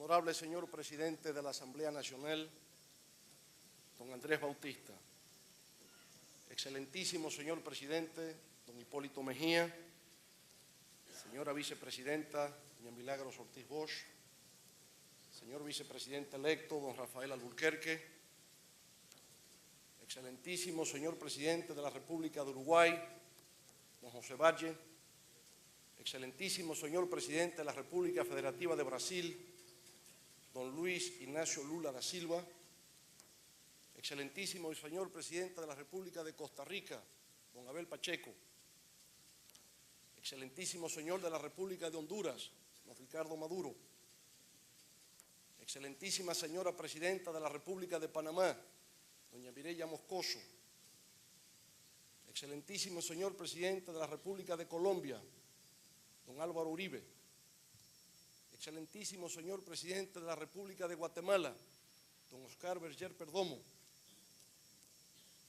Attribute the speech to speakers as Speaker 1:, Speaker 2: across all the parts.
Speaker 1: Honorable señor presidente de la Asamblea Nacional, don Andrés Bautista, excelentísimo señor presidente, don Hipólito Mejía, señora vicepresidenta, doña Milagros Ortiz Bosch, señor vicepresidente electo, don Rafael Alburquerque, excelentísimo señor presidente de la República de Uruguay, don José Valle, excelentísimo señor presidente de la República Federativa de Brasil, don Luis Ignacio Lula da Silva, excelentísimo señor presidente de la República de Costa Rica, don Abel Pacheco, excelentísimo señor de la República de Honduras, don Ricardo Maduro, excelentísima señora presidenta de la República de Panamá, doña Mireya Moscoso, excelentísimo señor presidente de la República de Colombia, don Álvaro Uribe, excelentísimo señor presidente de la República de Guatemala, don Oscar Berger Perdomo,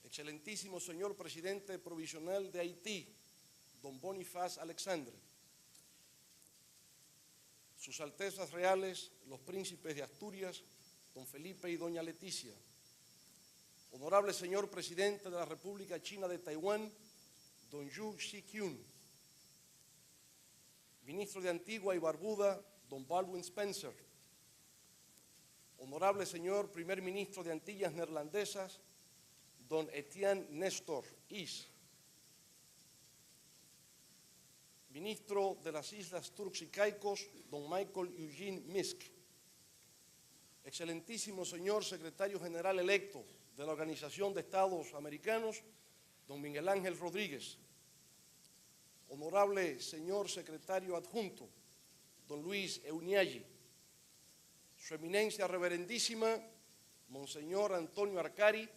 Speaker 1: excelentísimo señor presidente provisional de Haití, don Bonifaz Alexandre, sus altezas reales, los príncipes de Asturias, don Felipe y doña Leticia, honorable señor presidente de la República China de Taiwán, don Yu Xi-kyun, ministro de Antigua y Barbuda, don Baldwin Spencer, honorable señor primer ministro de Antillas Neerlandesas, don Etienne Nestor Is, ministro de las Islas Turks y Caicos, don Michael Eugene Misk, excelentísimo señor secretario general electo de la Organización de Estados Americanos, don Miguel Ángel Rodríguez, honorable señor secretario adjunto, don Luis Euniagi, su eminencia reverendísima, monseñor Antonio Arcari,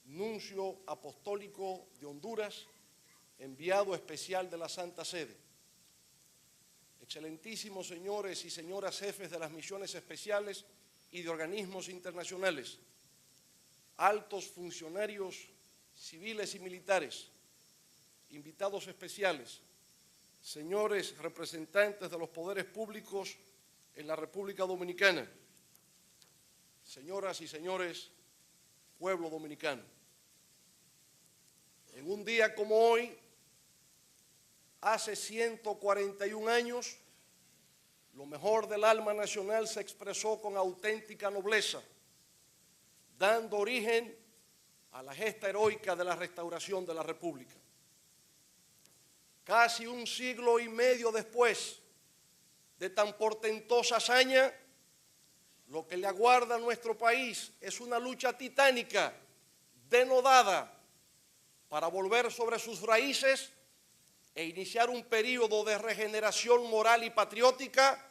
Speaker 1: nuncio apostólico de Honduras, enviado especial de la Santa Sede, excelentísimos señores y señoras jefes de las misiones especiales y de organismos internacionales, altos funcionarios civiles y militares, invitados especiales, señores representantes de los poderes públicos en la República Dominicana, señoras y señores, pueblo dominicano. En un día como hoy, hace 141 años, lo mejor del alma nacional se expresó con auténtica nobleza, dando origen a la gesta heroica de la restauración de la República. Casi un siglo y medio después de tan portentosa hazaña, lo que le aguarda a nuestro país es una lucha titánica, denodada, para volver sobre sus raíces e iniciar un período de regeneración moral y patriótica,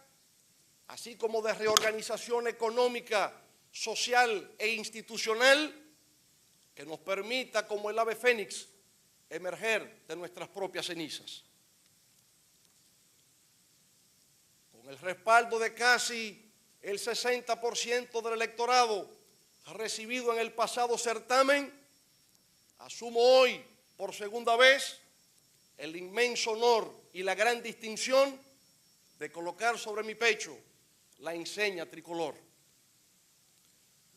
Speaker 1: así como de reorganización económica, social e institucional, que nos permita, como el ave fénix, emerger de nuestras propias cenizas. Con el respaldo de casi el 60% del electorado recibido en el pasado certamen, asumo hoy por segunda vez el inmenso honor y la gran distinción de colocar sobre mi pecho la enseña tricolor.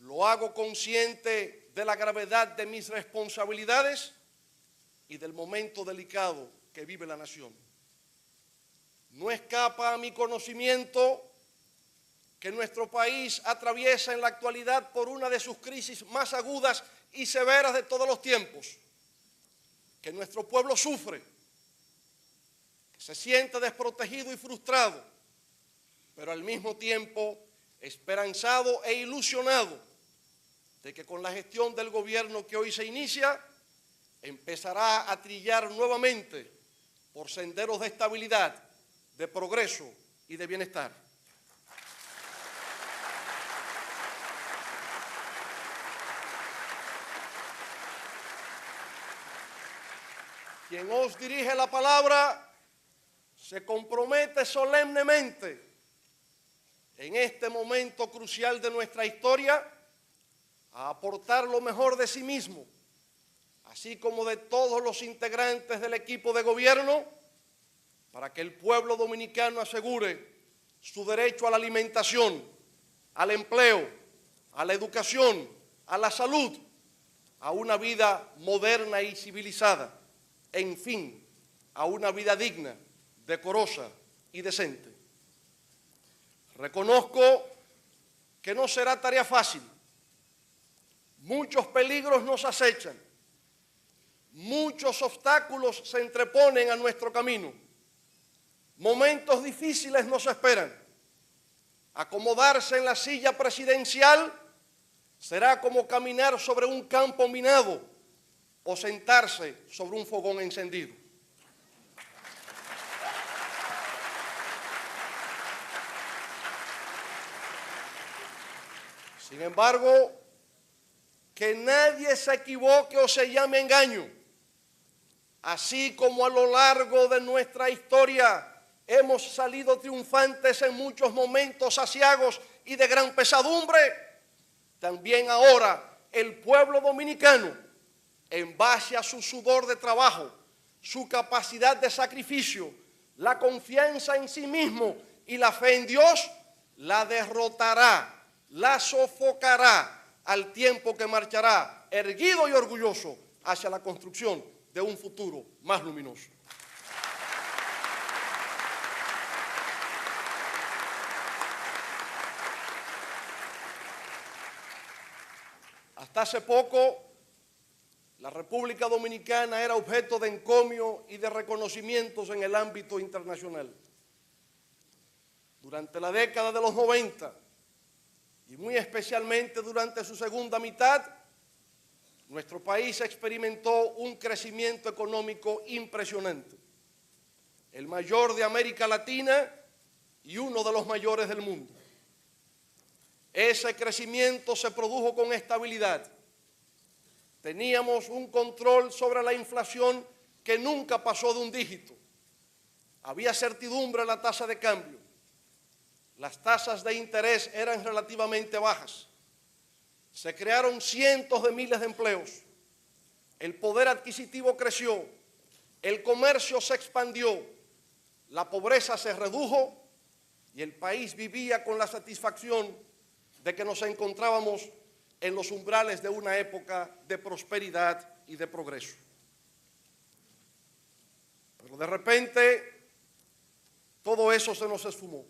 Speaker 1: Lo hago consciente de la gravedad de mis responsabilidades y del momento delicado que vive la nación. No escapa a mi conocimiento que nuestro país atraviesa en la actualidad por una de sus crisis más agudas y severas de todos los tiempos, que nuestro pueblo sufre, que se siente desprotegido y frustrado, pero al mismo tiempo esperanzado e ilusionado de que con la gestión del gobierno que hoy se inicia, empezará a trillar nuevamente por senderos de estabilidad, de progreso y de bienestar. Quien os dirige la palabra se compromete solemnemente en este momento crucial de nuestra historia a aportar lo mejor de sí mismo, así como de todos los integrantes del equipo de gobierno, para que el pueblo dominicano asegure su derecho a la alimentación, al empleo, a la educación, a la salud, a una vida moderna y civilizada, en fin, a una vida digna, decorosa y decente. Reconozco que no será tarea fácil. Muchos peligros nos acechan. Muchos obstáculos se entreponen a nuestro camino. Momentos difíciles nos esperan. Acomodarse en la silla presidencial será como caminar sobre un campo minado o sentarse sobre un fogón encendido. Sin embargo, que nadie se equivoque o se llame engaño. Así como a lo largo de nuestra historia hemos salido triunfantes en muchos momentos aciagos y de gran pesadumbre, también ahora el pueblo dominicano, en base a su sudor de trabajo, su capacidad de sacrificio, la confianza en sí mismo y la fe en Dios, la derrotará, la sofocará al tiempo que marchará erguido y orgulloso hacia la construcción de un futuro más luminoso. Hasta hace poco, la República Dominicana era objeto de encomio y de reconocimientos en el ámbito internacional. Durante la década de los 90, y muy especialmente durante su segunda mitad, nuestro país experimentó un crecimiento económico impresionante, el mayor de América Latina y uno de los mayores del mundo. Ese crecimiento se produjo con estabilidad. Teníamos un control sobre la inflación que nunca pasó de un dígito. Había certidumbre en la tasa de cambio. Las tasas de interés eran relativamente bajas. Se crearon cientos de miles de empleos. El poder adquisitivo creció. El comercio se expandió. La pobreza se redujo y el país vivía con la satisfacción de que nos encontrábamos en los umbrales de una época de prosperidad y de progreso. Pero de repente todo eso se nos esfumó.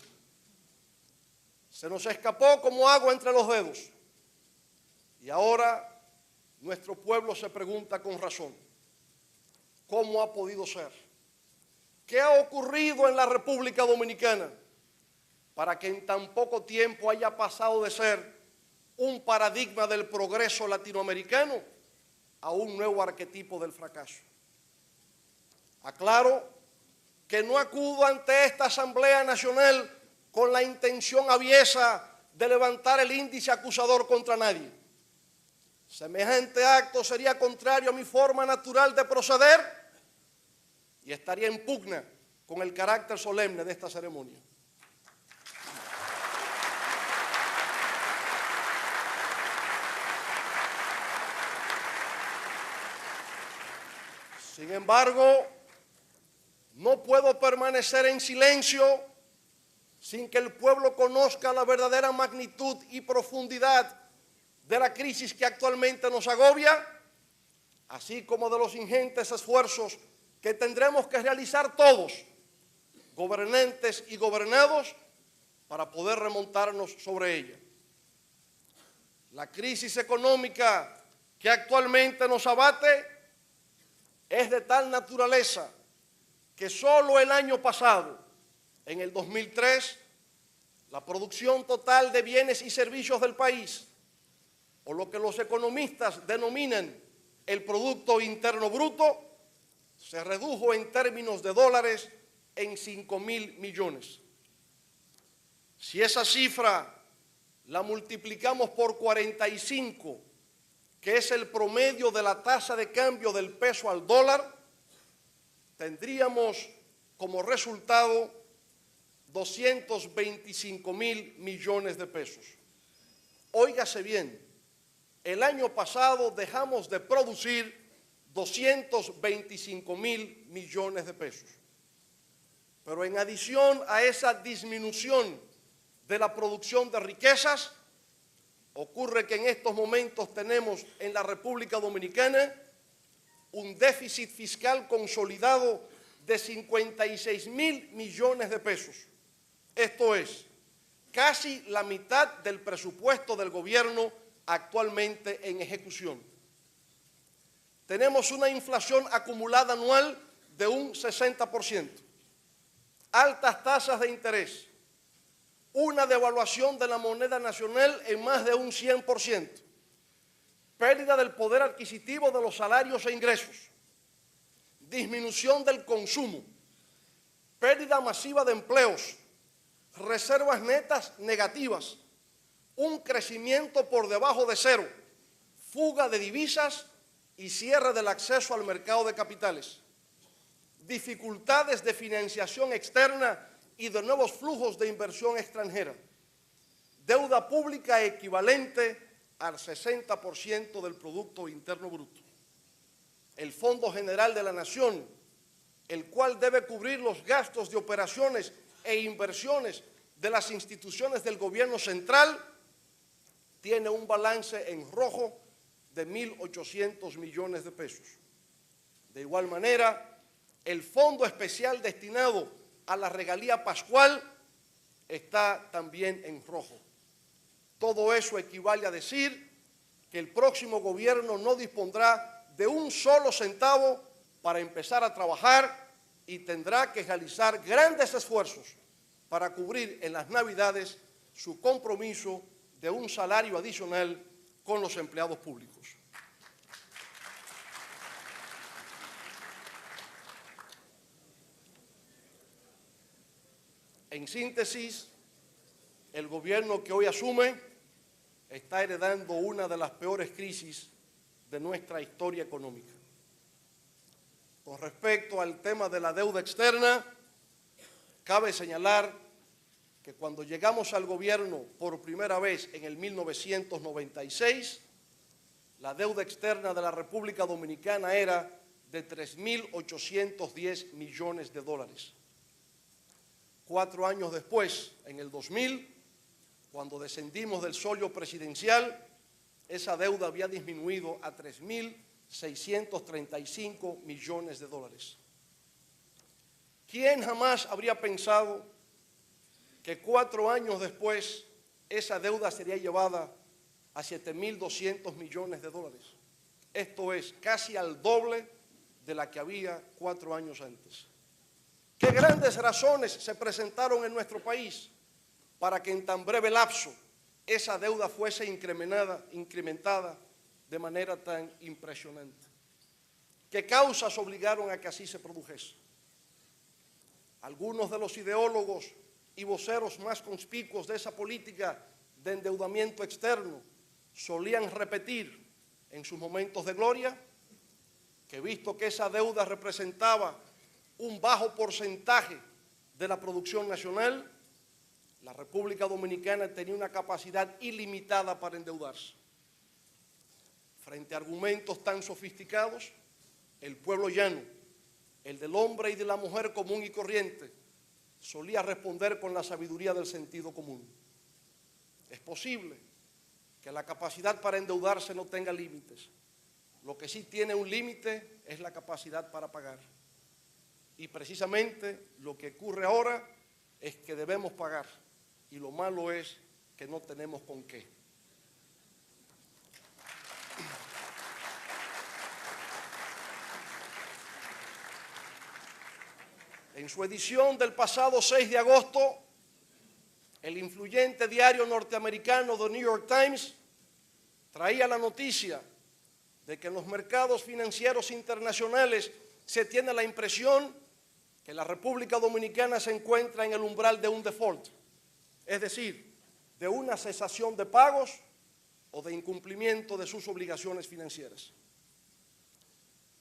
Speaker 1: Se nos escapó como agua entre los dedos. Y ahora nuestro pueblo se pregunta con razón, ¿cómo ha podido ser? ¿Qué ha ocurrido en la República Dominicana para que en tan poco tiempo haya pasado de ser un paradigma del progreso latinoamericano a un nuevo arquetipo del fracaso? Aclaro que no acudo ante esta Asamblea Nacional con la intención aviesa de levantar el índice acusador contra nadie. Semejante acto sería contrario a mi forma natural de proceder y estaría en pugna con el carácter solemne de esta ceremonia. Sin embargo, no puedo permanecer en silencio sin que el pueblo conozca la verdadera magnitud y profundidad de la crisis que actualmente nos agobia, así como de los ingentes esfuerzos que tendremos que realizar todos, gobernantes y gobernados, para poder remontarnos sobre ella. La crisis económica que actualmente nos abate es de tal naturaleza que solo el año pasado, en el 2003, la producción total de bienes y servicios del país, o lo que los economistas denominan el Producto Interno Bruto, se redujo en términos de dólares en 5.000 millones. Si esa cifra la multiplicamos por 45, que es el promedio de la tasa de cambio del peso al dólar, tendríamos como resultado 225.000 millones de pesos. Óigase bien, el año pasado dejamos de producir 225.000 millones de pesos. Pero en adición a esa disminución de la producción de riquezas, ocurre que en estos momentos tenemos en la República Dominicana un déficit fiscal consolidado de 56.000 millones de pesos. Esto es casi la mitad del presupuesto del gobierno actualmente en ejecución. Tenemos una inflación acumulada anual de un 60%, altas tasas de interés, una devaluación de la moneda nacional en más de un 100%, pérdida del poder adquisitivo de los salarios e ingresos, disminución del consumo, pérdida masiva de empleos, reservas netas negativas, un crecimiento por debajo de cero, fuga de divisas y cierre del acceso al mercado de capitales, dificultades de financiación externa y de nuevos flujos de inversión extranjera, deuda pública equivalente al 60% del Producto Interno Bruto. El Fondo General de la Nación, el cual debe cubrir los gastos de operaciones e inversiones de las instituciones del gobierno central, tiene un balance en rojo de 1.800 millones de pesos. De igual manera, el fondo especial destinado a la regalía pascual está también en rojo. Todo eso equivale a decir que el próximo gobierno no dispondrá de un solo centavo para empezar a trabajar y tendrá que realizar grandes esfuerzos para cubrir en las Navidades su compromiso de un salario adicional con los empleados públicos. En síntesis, el gobierno que hoy asume está heredando una de las peores crisis de nuestra historia económica. Con respecto al tema de la deuda externa, cabe señalar que cuando llegamos al gobierno por primera vez en el 1996, la deuda externa de la República Dominicana era de 3.810 millones de dólares. 4 años después, en el 2000, cuando descendimos del solio presidencial, esa deuda había disminuido a 3.635 millones de dólares. ¿Quién jamás habría pensado que 4 años después esa deuda sería llevada a 7.200 millones de dólares? Esto es casi al doble de la que había 4 años antes. ¿Qué grandes razones se presentaron en nuestro país para que en tan breve lapso esa deuda fuese incrementada de manera tan impresionante? ¿Qué causas obligaron a que así se produjese? Algunos de los ideólogos y voceros más conspicuos de esa política de endeudamiento externo solían repetir en sus momentos de gloria que, visto que esa deuda representaba un bajo porcentaje de la producción nacional, la República Dominicana tenía una capacidad ilimitada para endeudarse. Frente a argumentos tan sofisticados, el pueblo llano, el del hombre y de la mujer común y corriente, solía responder con la sabiduría del sentido común. Es posible que la capacidad para endeudarse no tenga límites. Lo que sí tiene un límite es la capacidad para pagar. Y precisamente lo que ocurre ahora es que debemos pagar. Y lo malo es que no tenemos con qué. En su edición del pasado 6 de agosto, el influyente diario norteamericano The New York Times traía la noticia de que en los mercados financieros internacionales se tiene la impresión que la República Dominicana se encuentra en el umbral de un default, es decir, de una cesación de pagos o de incumplimiento de sus obligaciones financieras.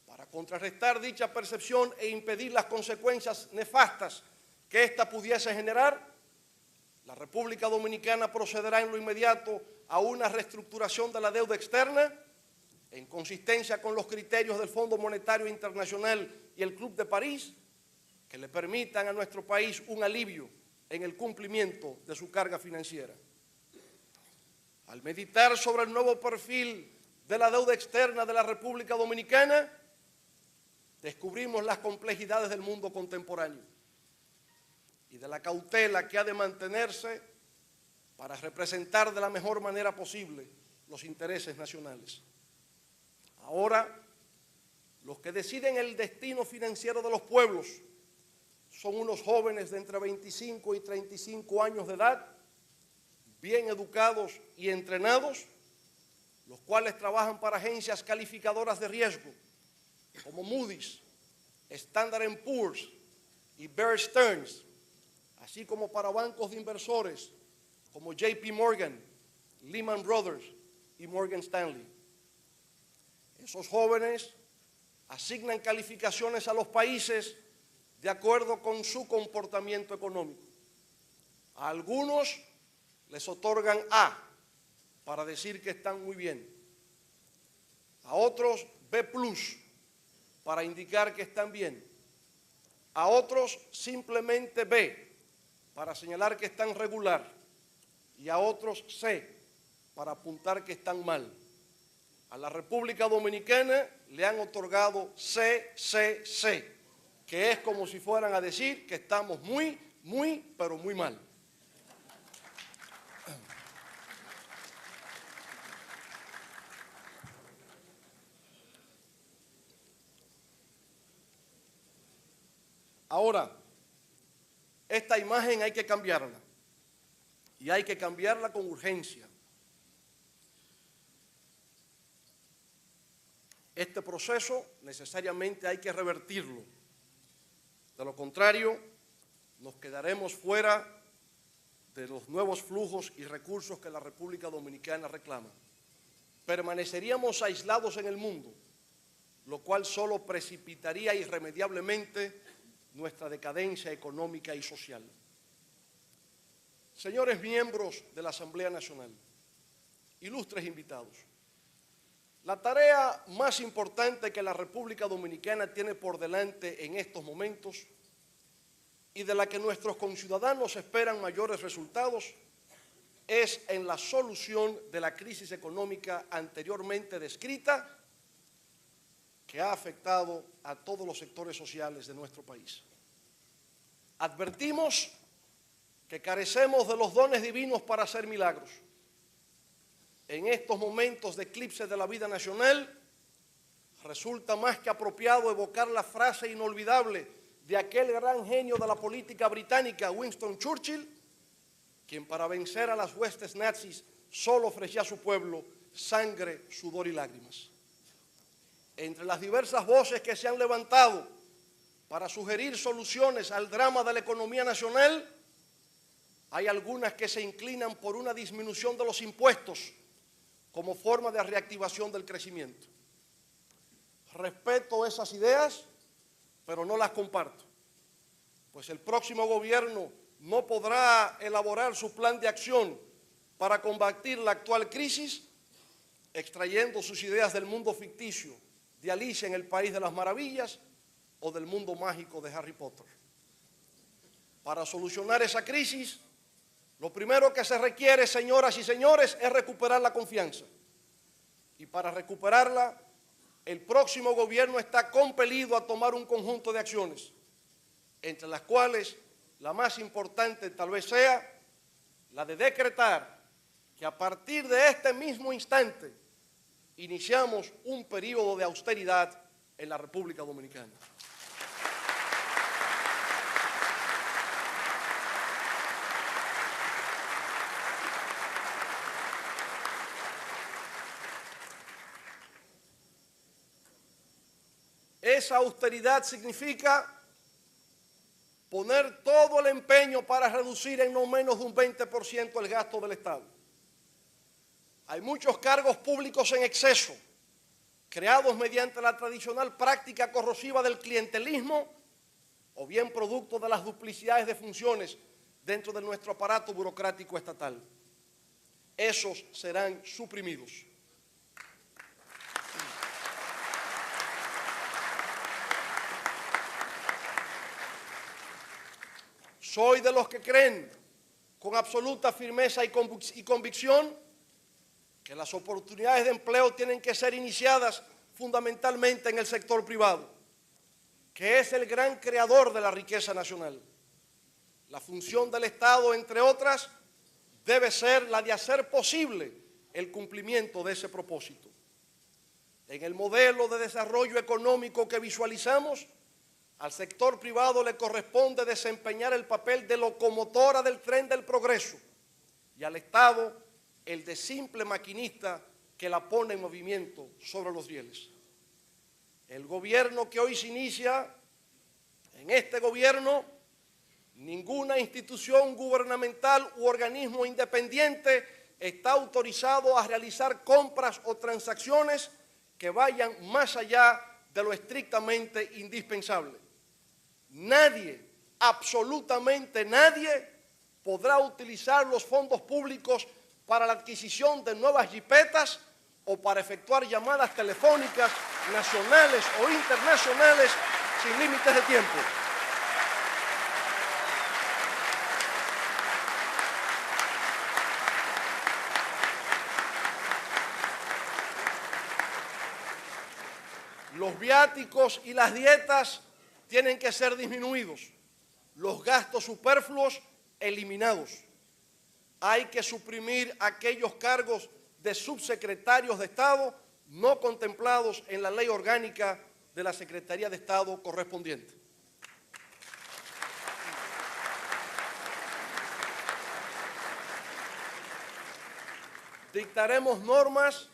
Speaker 1: Para contrarrestar dicha percepción e impedir las consecuencias nefastas que ésta pudiese generar, la República Dominicana procederá en lo inmediato a una reestructuración de la deuda externa en consistencia con los criterios del Fondo Monetario Internacional y el Club de París, que le permitan a nuestro país un alivio en el cumplimiento de su carga financiera. Al meditar sobre el nuevo perfil de la deuda externa de la República Dominicana, descubrimos las complejidades del mundo contemporáneo y de la cautela que ha de mantenerse para representar de la mejor manera posible los intereses nacionales. Ahora, los que deciden el destino financiero de los pueblos son unos jóvenes de entre 25 y 35 años de edad, bien educados y entrenados, los cuales trabajan para agencias calificadoras de riesgo como Moody's, Standard & Poor's y Bear Stearns, así como para bancos de inversores como JP Morgan, Lehman Brothers y Morgan Stanley. Esos jóvenes asignan calificaciones a los países de acuerdo con su comportamiento económico. A algunos les otorgan A para decir que están muy bien. A otros B+ para indicar que están bien. A otros simplemente B para señalar que están regular. Y a otros C para apuntar que están mal. A la República Dominicana le han otorgado CCC, que es como si fueran a decir que estamos muy, pero muy mal. Ahora, esta imagen hay que cambiarla, y hay que cambiarla con urgencia. Este proceso necesariamente hay que revertirlo. De lo contrario, nos quedaremos fuera de los nuevos flujos y recursos que la República Dominicana reclama. Permaneceríamos aislados en el mundo, lo cual solo precipitaría irremediablemente nuestra decadencia económica y social. Señores miembros de la Asamblea Nacional, ilustres invitados, la tarea más importante que la República Dominicana tiene por delante en estos momentos y de la que nuestros conciudadanos esperan mayores resultados es en la solución de la crisis económica anteriormente descrita que ha afectado a todos los sectores sociales de nuestro país. Advertimos que carecemos de los dones divinos para hacer milagros. En estos momentos de eclipse de la vida nacional, resulta más que apropiado evocar la frase inolvidable de aquel gran genio de la política británica, Winston Churchill, quien para vencer a las huestes nazis solo ofrecía a su pueblo sangre, sudor y lágrimas. Entre las diversas voces que se han levantado para sugerir soluciones al drama de la economía nacional, hay algunas que se inclinan por una disminución de los impuestos como forma de reactivación del crecimiento. Respeto esas ideas, pero no las comparto, pues el próximo gobierno no podrá elaborar su plan de acción para combatir la actual crisis extrayendo sus ideas del mundo ficticio de Alicia en el País de las Maravillas o del mundo mágico de Harry Potter. Para solucionar esa crisis, lo primero que se requiere, señoras y señores, es recuperar la confianza. Y para recuperarla, el próximo gobierno está compelido a tomar un conjunto de acciones, entre las cuales la más importante tal vez sea la de decretar que a partir de este mismo instante iniciamos un periodo de austeridad en la República Dominicana. Esa austeridad significa poner todo el empeño para reducir en no menos de un 20% el gasto del Estado. Hay muchos cargos públicos en exceso, creados mediante la tradicional práctica corrosiva del clientelismo o bien producto de las duplicidades de funciones dentro de nuestro aparato burocrático estatal. Esos serán suprimidos. Soy de los que creen con absoluta firmeza y convicción que las oportunidades de empleo tienen que ser iniciadas fundamentalmente en el sector privado, que es el gran creador de la riqueza nacional. La función del Estado, entre otras, debe ser la de hacer posible el cumplimiento de ese propósito. En el modelo de desarrollo económico que visualizamos, al sector privado le corresponde desempeñar el papel de locomotora del tren del progreso y al Estado el de simple maquinista que la pone en movimiento sobre los rieles. El gobierno que hoy se inicia, en este gobierno, ninguna institución gubernamental u organismo independiente está autorizado a realizar compras o transacciones que vayan más allá de lo estrictamente indispensable. Nadie, absolutamente nadie, podrá utilizar los fondos públicos para la adquisición de nuevas jipetas o para efectuar llamadas telefónicas nacionales o internacionales sin límites de tiempo. Los viáticos y las dietas tienen que ser disminuidos, los gastos superfluos eliminados. Hay que suprimir aquellos cargos de subsecretarios de Estado no contemplados en la ley orgánica de la Secretaría de Estado correspondiente. Dictaremos normas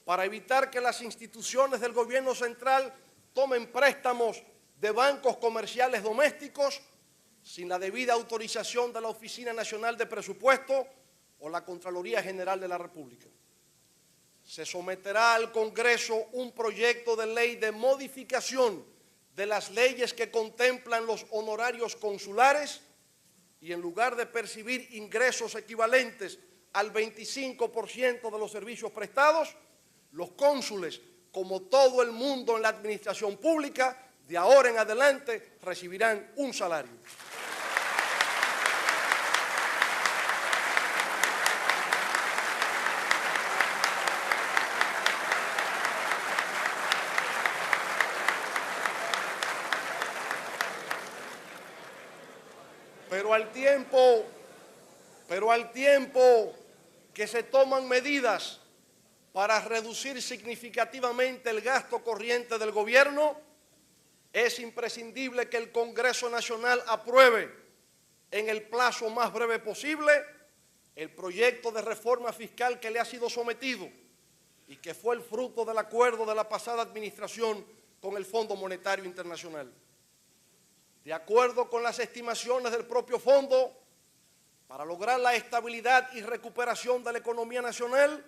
Speaker 1: para evitar que las instituciones del gobierno central tomen préstamos de bancos comerciales domésticos sin la debida autorización de la Oficina Nacional de Presupuesto o la Contraloría General de la República. Se someterá al Congreso un proyecto de ley de modificación de las leyes que contemplan los honorarios consulares y en lugar de percibir ingresos equivalentes al 25% de los servicios prestados, los cónsules, como todo el mundo en la administración pública, de ahora en adelante recibirán un salario. Pero al tiempo que se toman medidas para reducir significativamente el gasto corriente del gobierno, es imprescindible que el Congreso Nacional apruebe en el plazo más breve posible el proyecto de reforma fiscal que le ha sido sometido y que fue el fruto del acuerdo de la pasada administración con el Fondo Monetario Internacional. De acuerdo con las estimaciones del propio fondo, para lograr la estabilidad y recuperación de la economía nacional,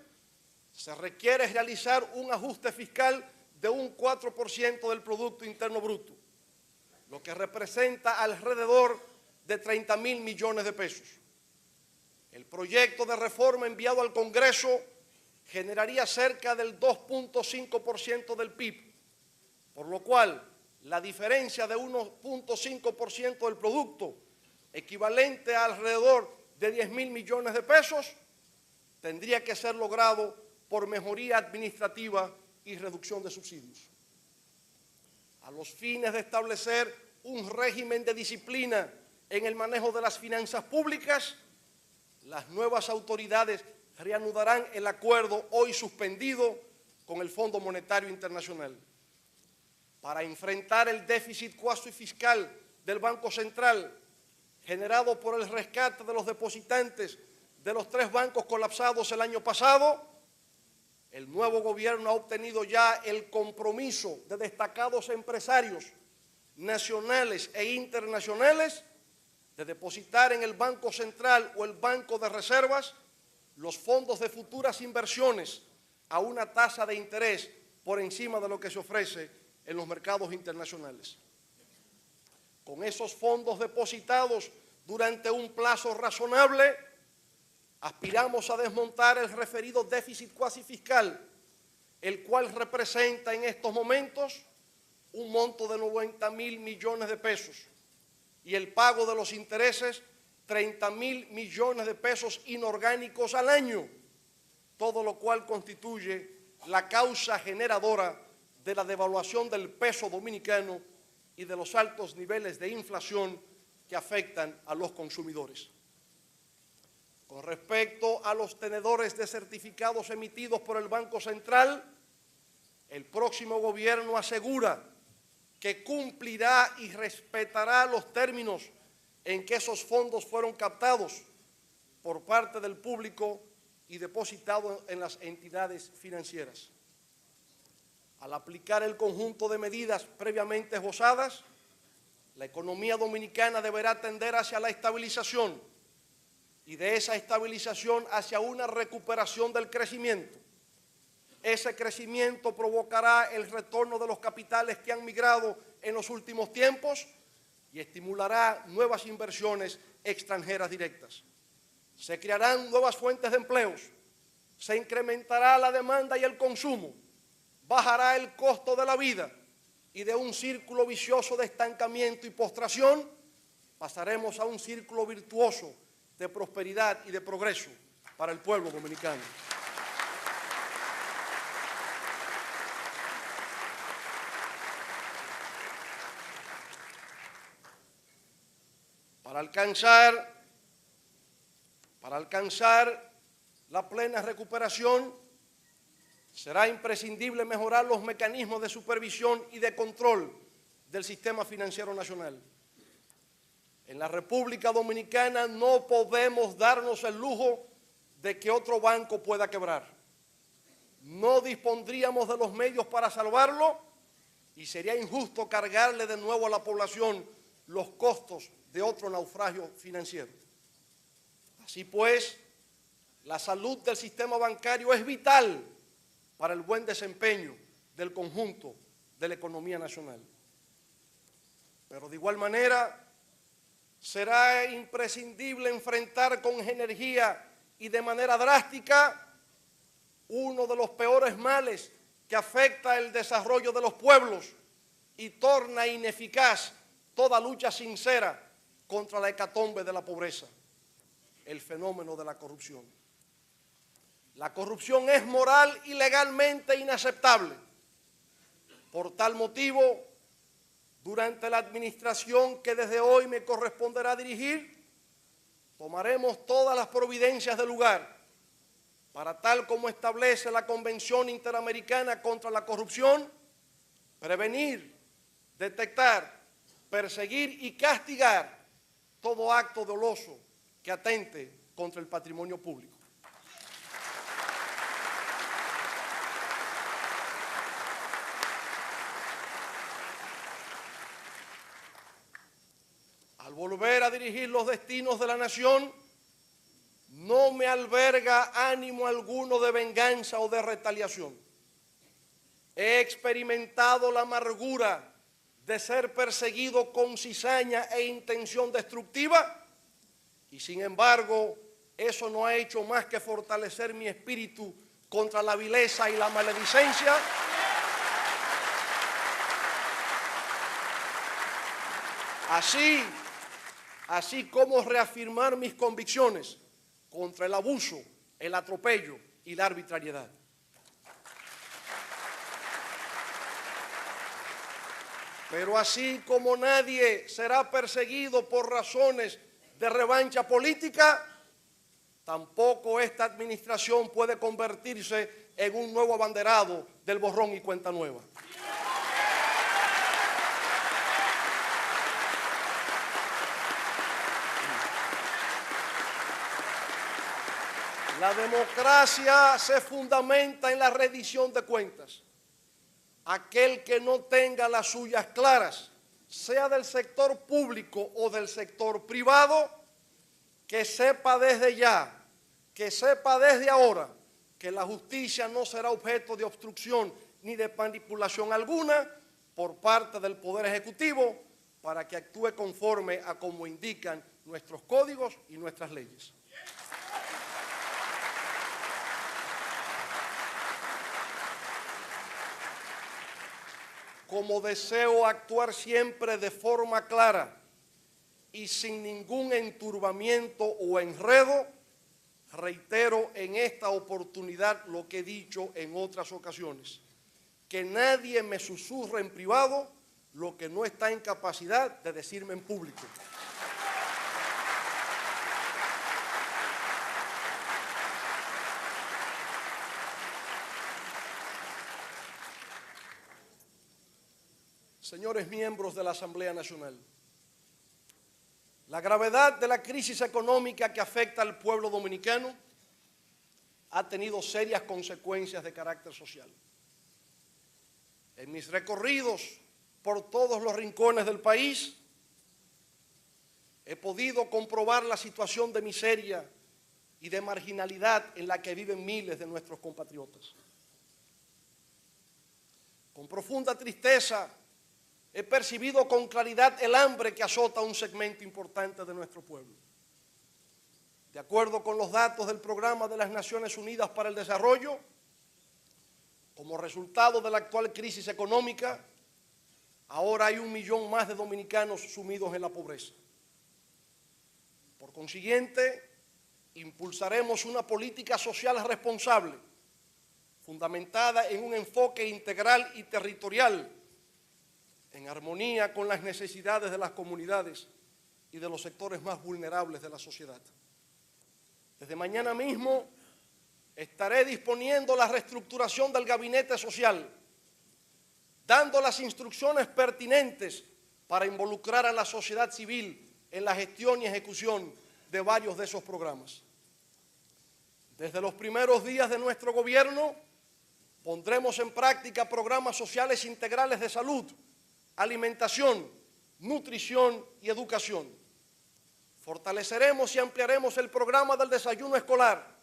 Speaker 1: se requiere realizar un ajuste fiscal de un 4% del Producto Interno Bruto, lo que representa alrededor de 30.000 millones de pesos. El proyecto de reforma enviado al Congreso generaría cerca del 2.5% del PIB, por lo cual la diferencia de 1.5% del producto, equivalente a alrededor de 10.000 millones de pesos, tendría que ser logrado por mejoría administrativa y reducción de subsidios. A los fines de establecer un régimen de disciplina en el manejo de las finanzas públicas, las nuevas autoridades reanudarán el acuerdo hoy suspendido con el Fondo Monetario Internacional. Para enfrentar el déficit cuasi fiscal del Banco Central, generado por el rescate de los depositantes de los 3 bancos colapsados el año pasado, el nuevo gobierno ha obtenido ya el compromiso de destacados empresarios nacionales e internacionales de depositar en el Banco Central o el Banco de Reservas los fondos de futuras inversiones a una tasa de interés por encima de lo que se ofrece en los mercados internacionales. Con esos fondos depositados durante un plazo razonable, aspiramos a desmontar el referido déficit cuasi fiscal, el cual representa en estos momentos un monto de 90.000 millones de pesos y el pago de los intereses, 30.000 millones de pesos inorgánicos al año, todo lo cual constituye la causa generadora de la devaluación del peso dominicano y de los altos niveles de inflación que afectan a los consumidores. Con respecto a los tenedores de certificados emitidos por el Banco Central, el próximo gobierno asegura que cumplirá y respetará los términos en que esos fondos fueron captados por parte del público y depositados en las entidades financieras. Al aplicar el conjunto de medidas previamente esbozadas, la economía dominicana deberá tender hacia la estabilización y de esa estabilización hacia una recuperación del crecimiento. Ese crecimiento provocará el retorno de los capitales que han migrado en los últimos tiempos y estimulará nuevas inversiones extranjeras directas. Se crearán nuevas fuentes de empleos, se incrementará la demanda y el consumo, bajará el costo de la vida y de un círculo vicioso de estancamiento y postración pasaremos a un círculo virtuoso de prosperidad y de progreso para el pueblo dominicano. Para alcanzar la plena recuperación, será imprescindible mejorar los mecanismos de supervisión y de control del sistema financiero nacional. En la República Dominicana no podemos darnos el lujo de que otro banco pueda quebrar. No dispondríamos de los medios para salvarlo y sería injusto cargarle de nuevo a la población los costos de otro naufragio financiero. Así pues, la salud del sistema bancario es vital para el buen desempeño del conjunto de la economía nacional. Pero de igual manera, será imprescindible enfrentar con energía y de manera drástica uno de los peores males que afecta el desarrollo de los pueblos y torna ineficaz toda lucha sincera contra la hecatombe de la pobreza, el fenómeno de la corrupción. La corrupción es moral y legalmente inaceptable. Por tal motivo, durante la administración que desde hoy me corresponderá dirigir, tomaremos todas las providencias del lugar para, tal como establece la Convención Interamericana contra la Corrupción, prevenir, detectar, perseguir y castigar todo acto doloso que atente contra el patrimonio público. Al volver a dirigir los destinos de la nación, no me alberga ánimo alguno de venganza o de retaliación. He experimentado la amargura de ser perseguido con cizaña e intención destructiva y, sin embargo, eso no ha hecho más que fortalecer mi espíritu contra la vileza y la maledicencia. Así como reafirmar mis convicciones contra el abuso, el atropello y la arbitrariedad. Pero así como nadie será perseguido por razones de revancha política, tampoco esta administración puede convertirse en un nuevo abanderado del borrón y cuenta nueva. La democracia se fundamenta en la rendición de cuentas. Aquel que no tenga las suyas claras, sea del sector público o del sector privado, que sepa desde ya, que sepa desde ahora, que la justicia no será objeto de obstrucción ni de manipulación alguna por parte del Poder Ejecutivo para que actúe conforme a como indican nuestros códigos y nuestras leyes. Como deseo actuar siempre de forma clara y sin ningún enturbamiento o enredo, reitero en esta oportunidad lo que he dicho en otras ocasiones: que nadie me susurre en privado lo que no está en capacidad de decirme en público. Señores miembros de la Asamblea Nacional, la gravedad de la crisis económica que afecta al pueblo dominicano ha tenido serias consecuencias de carácter social. En mis recorridos por todos los rincones del país, he podido comprobar la situación de miseria y de marginalidad en la que viven miles de nuestros compatriotas. Con profunda tristeza, he percibido con claridad el hambre que azota a un segmento importante de nuestro pueblo. De acuerdo con los datos del Programa de las Naciones Unidas para el Desarrollo, como resultado de la actual crisis económica, ahora hay 1 millón más de dominicanos sumidos en la pobreza. Por consiguiente, impulsaremos una política social responsable, fundamentada en un enfoque integral y territorial, en armonía con las necesidades de las comunidades y de los sectores más vulnerables de la sociedad. Desde mañana mismo estaré disponiendo la reestructuración del gabinete social, dando las instrucciones pertinentes para involucrar a la sociedad civil en la gestión y ejecución de varios de esos programas. Desde los primeros días de nuestro gobierno, pondremos en práctica programas sociales integrales de salud, alimentación, nutrición y educación. Fortaleceremos y ampliaremos el programa del desayuno escolar,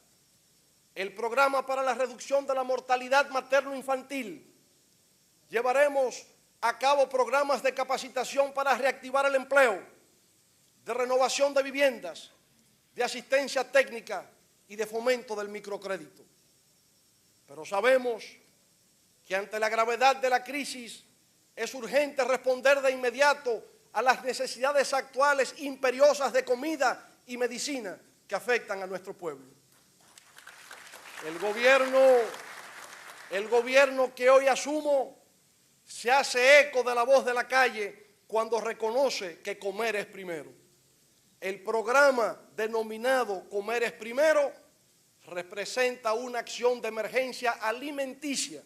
Speaker 1: el programa para la reducción de la mortalidad materno-infantil. Llevaremos a cabo programas de capacitación para reactivar el empleo, de renovación de viviendas, de asistencia técnica y de fomento del microcrédito. Pero sabemos que ante la gravedad de la crisis es urgente responder de inmediato a las necesidades actuales imperiosas de comida y medicina que afectan a nuestro pueblo. El gobierno que hoy asumo se hace eco de la voz de la calle cuando reconoce que comer es primero. El programa denominado Comer es Primero representa una acción de emergencia alimenticia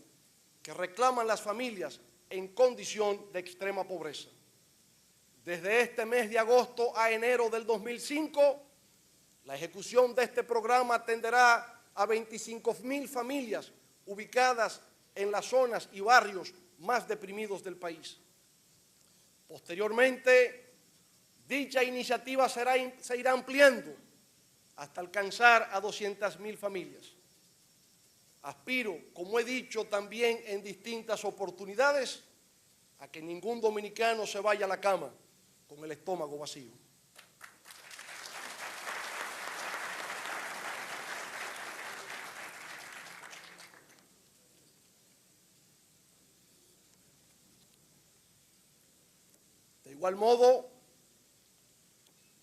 Speaker 1: que reclaman las familias en condición de extrema pobreza. Desde este mes de agosto a enero del 2005, la ejecución de este programa atenderá a 25.000 familias ubicadas en las zonas y barrios más deprimidos del país. Posteriormente, dicha iniciativa se irá ampliando hasta alcanzar a 200.000 familias. Aspiro, como he dicho también en distintas oportunidades, a que ningún dominicano se vaya a la cama con el estómago vacío. De igual modo,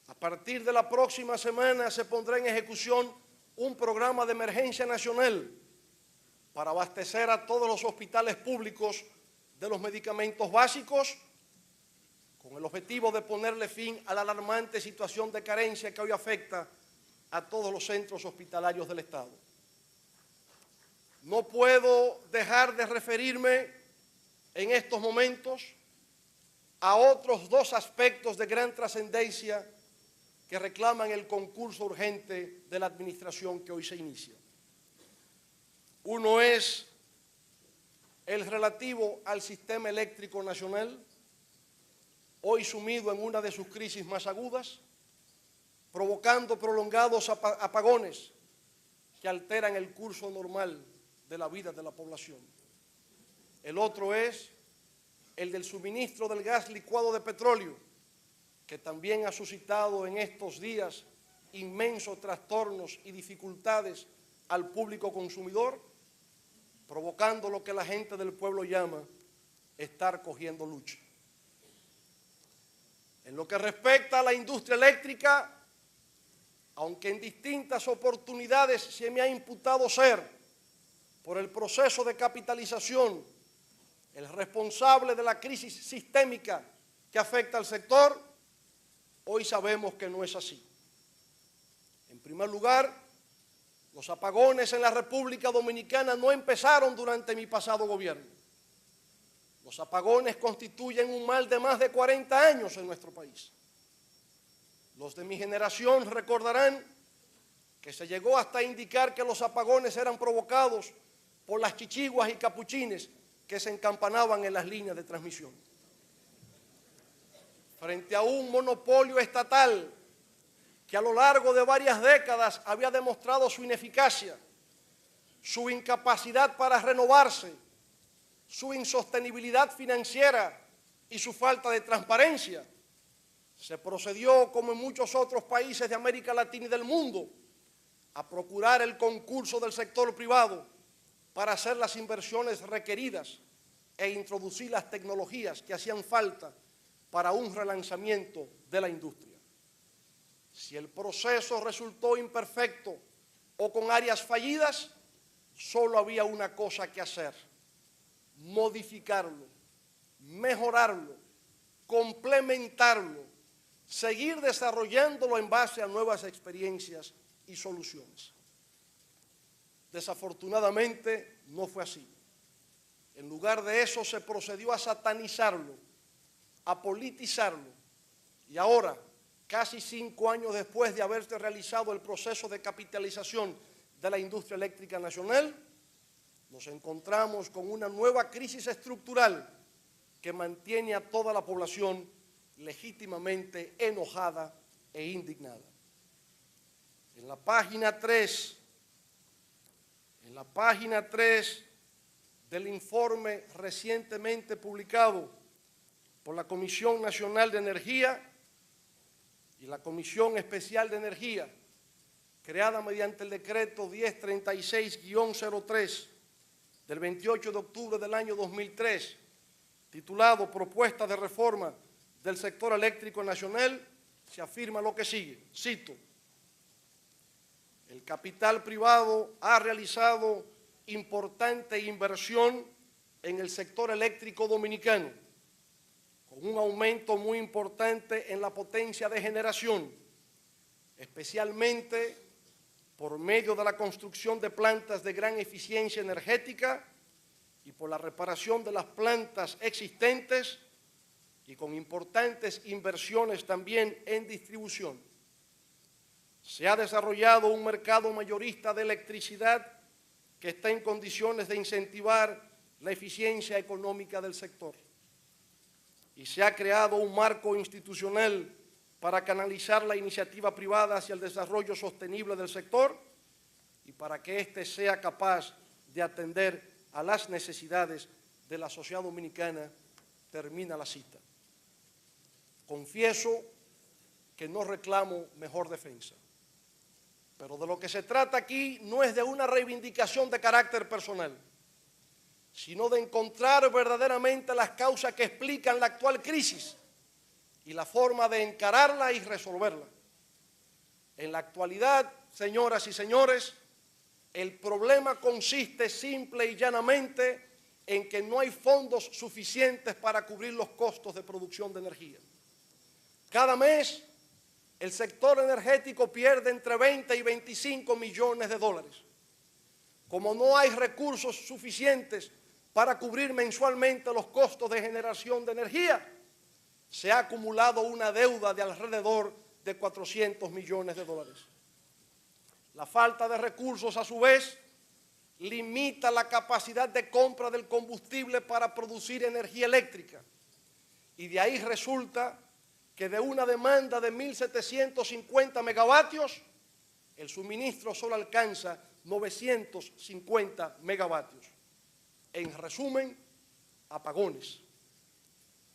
Speaker 1: a partir de la próxima semana se pondrá en ejecución un programa de emergencia nacional para abastecer a todos los hospitales públicos de los medicamentos básicos, con el objetivo de ponerle fin a la alarmante situación de carencia que hoy afecta a todos los centros hospitalarios del Estado. No puedo dejar de referirme en estos momentos a otros 2 aspectos de gran trascendencia que reclaman el concurso urgente de la administración que hoy se inicia. Uno es el relativo al sistema eléctrico nacional, hoy sumido en una de sus crisis más agudas, provocando prolongados apagones que alteran el curso normal de la vida de la población. El otro es el del suministro del gas licuado de petróleo, que también ha suscitado en estos días inmensos trastornos y dificultades al público consumidor, provocando lo que la gente del pueblo llama estar cogiendo lucha. En En lo que respecta a la industria eléctrica, aunque en distintas oportunidades se me ha imputado ser, por el proceso de capitalización, el responsable de la crisis sistémica que afecta al sector, hoy sabemos que no es así. En primer lugar, los apagones en la República Dominicana no empezaron durante mi pasado gobierno. Los apagones constituyen un mal de más de 40 años en nuestro país. Los de mi generación recordarán que se llegó hasta indicar que los apagones eran provocados por las chichiguas y capuchines que se encampanaban en las líneas de transmisión. Frente a un monopolio estatal que a lo largo de varias décadas había demostrado su ineficacia, su incapacidad para renovarse, su insostenibilidad financiera y su falta de transparencia, se procedió, como en muchos otros países de América Latina y del mundo, a procurar el concurso del sector privado para hacer las inversiones requeridas e introducir las tecnologías que hacían falta para un relanzamiento de la industria. Si el proceso resultó imperfecto o con áreas fallidas, solo había una cosa que hacer: modificarlo, mejorarlo, complementarlo, seguir desarrollándolo en base a nuevas experiencias y soluciones. Desafortunadamente no fue así. En lugar de eso se procedió a satanizarlo, a politizarlo, y ahora, casi 5 años después de haberse realizado el proceso de capitalización de la industria eléctrica nacional, nos encontramos con una nueva crisis estructural que mantiene a toda la población legítimamente enojada e indignada. En la página 3 del informe recientemente publicado por la Comisión Nacional de Energía y la Comisión Especial de Energía, creada mediante el decreto 1036-03 del 28 de octubre del año 2003, titulado Propuesta de Reforma del Sector Eléctrico Nacional, se afirma lo que sigue, cito: el capital privado ha realizado importante inversión en el sector eléctrico dominicano, con un aumento muy importante en la potencia de generación, especialmente por medio de la construcción de plantas de gran eficiencia energética y por la reparación de las plantas existentes, y con importantes inversiones también en distribución. Se ha desarrollado un mercado mayorista de electricidad que está en condiciones de incentivar la eficiencia económica del sector. Y se ha creado un marco institucional para canalizar la iniciativa privada hacia el desarrollo sostenible del sector y para que éste sea capaz de atender a las necesidades de la sociedad dominicana. Termina la cita. Confieso que no reclamo mejor defensa, pero de lo que se trata aquí no es de una reivindicación de carácter personal, sino de encontrar verdaderamente las causas que explican la actual crisis y la forma de encararla y resolverla. En la actualidad, señoras y señores, el problema consiste simple y llanamente en que no hay fondos suficientes para cubrir los costos de producción de energía. Cada mes, el sector energético pierde entre 20 y 25 millones de dólares. Como no hay recursos suficientes para cubrir mensualmente los costos de generación de energía, se ha acumulado una deuda de alrededor de 400 millones de dólares. La falta de recursos, a su vez, limita la capacidad de compra del combustible para producir energía eléctrica, y de ahí resulta que de una demanda de 1.750 megavatios, el suministro solo alcanza 950 megavatios. En resumen, apagones.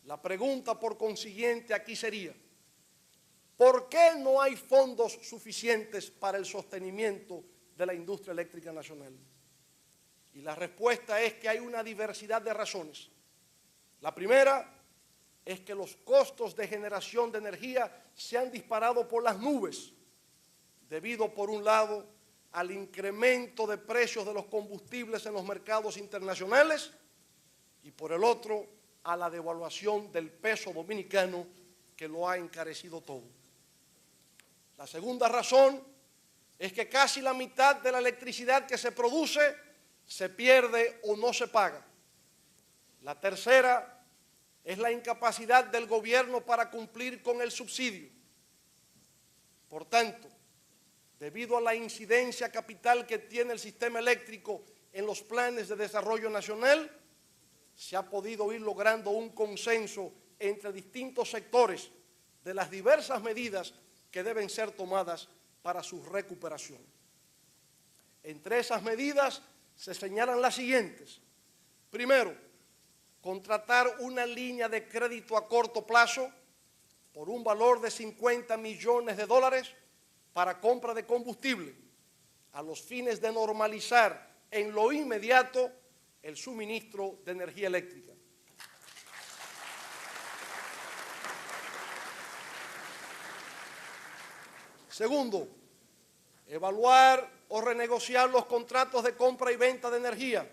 Speaker 1: La pregunta, por consiguiente, aquí sería: ¿por qué no hay fondos suficientes para el sostenimiento de la industria eléctrica nacional? Y la respuesta es que hay una diversidad de razones. La primera, es que los costos de generación de energía se han disparado por las nubes, debido, por un lado, al incremento de precios de los combustibles en los mercados internacionales y, por el otro, a la devaluación del peso dominicano, que lo ha encarecido todo. La segunda razón es que casi la mitad de la electricidad que se produce se pierde o no se paga. La tercera es la incapacidad del gobierno para cumplir con el subsidio. Por tanto, debido a la incidencia capital que tiene el sistema eléctrico en los planes de desarrollo nacional, se ha podido ir logrando un consenso entre distintos sectores de las diversas medidas que deben ser tomadas para su recuperación. Entre esas medidas se señalan las siguientes. Primero, contratar una línea de crédito a corto plazo por un valor de $50 millones para compra de combustible, a los fines de normalizar en lo inmediato el suministro de energía eléctrica. Segundo, evaluar o renegociar los contratos de compra y venta de energía.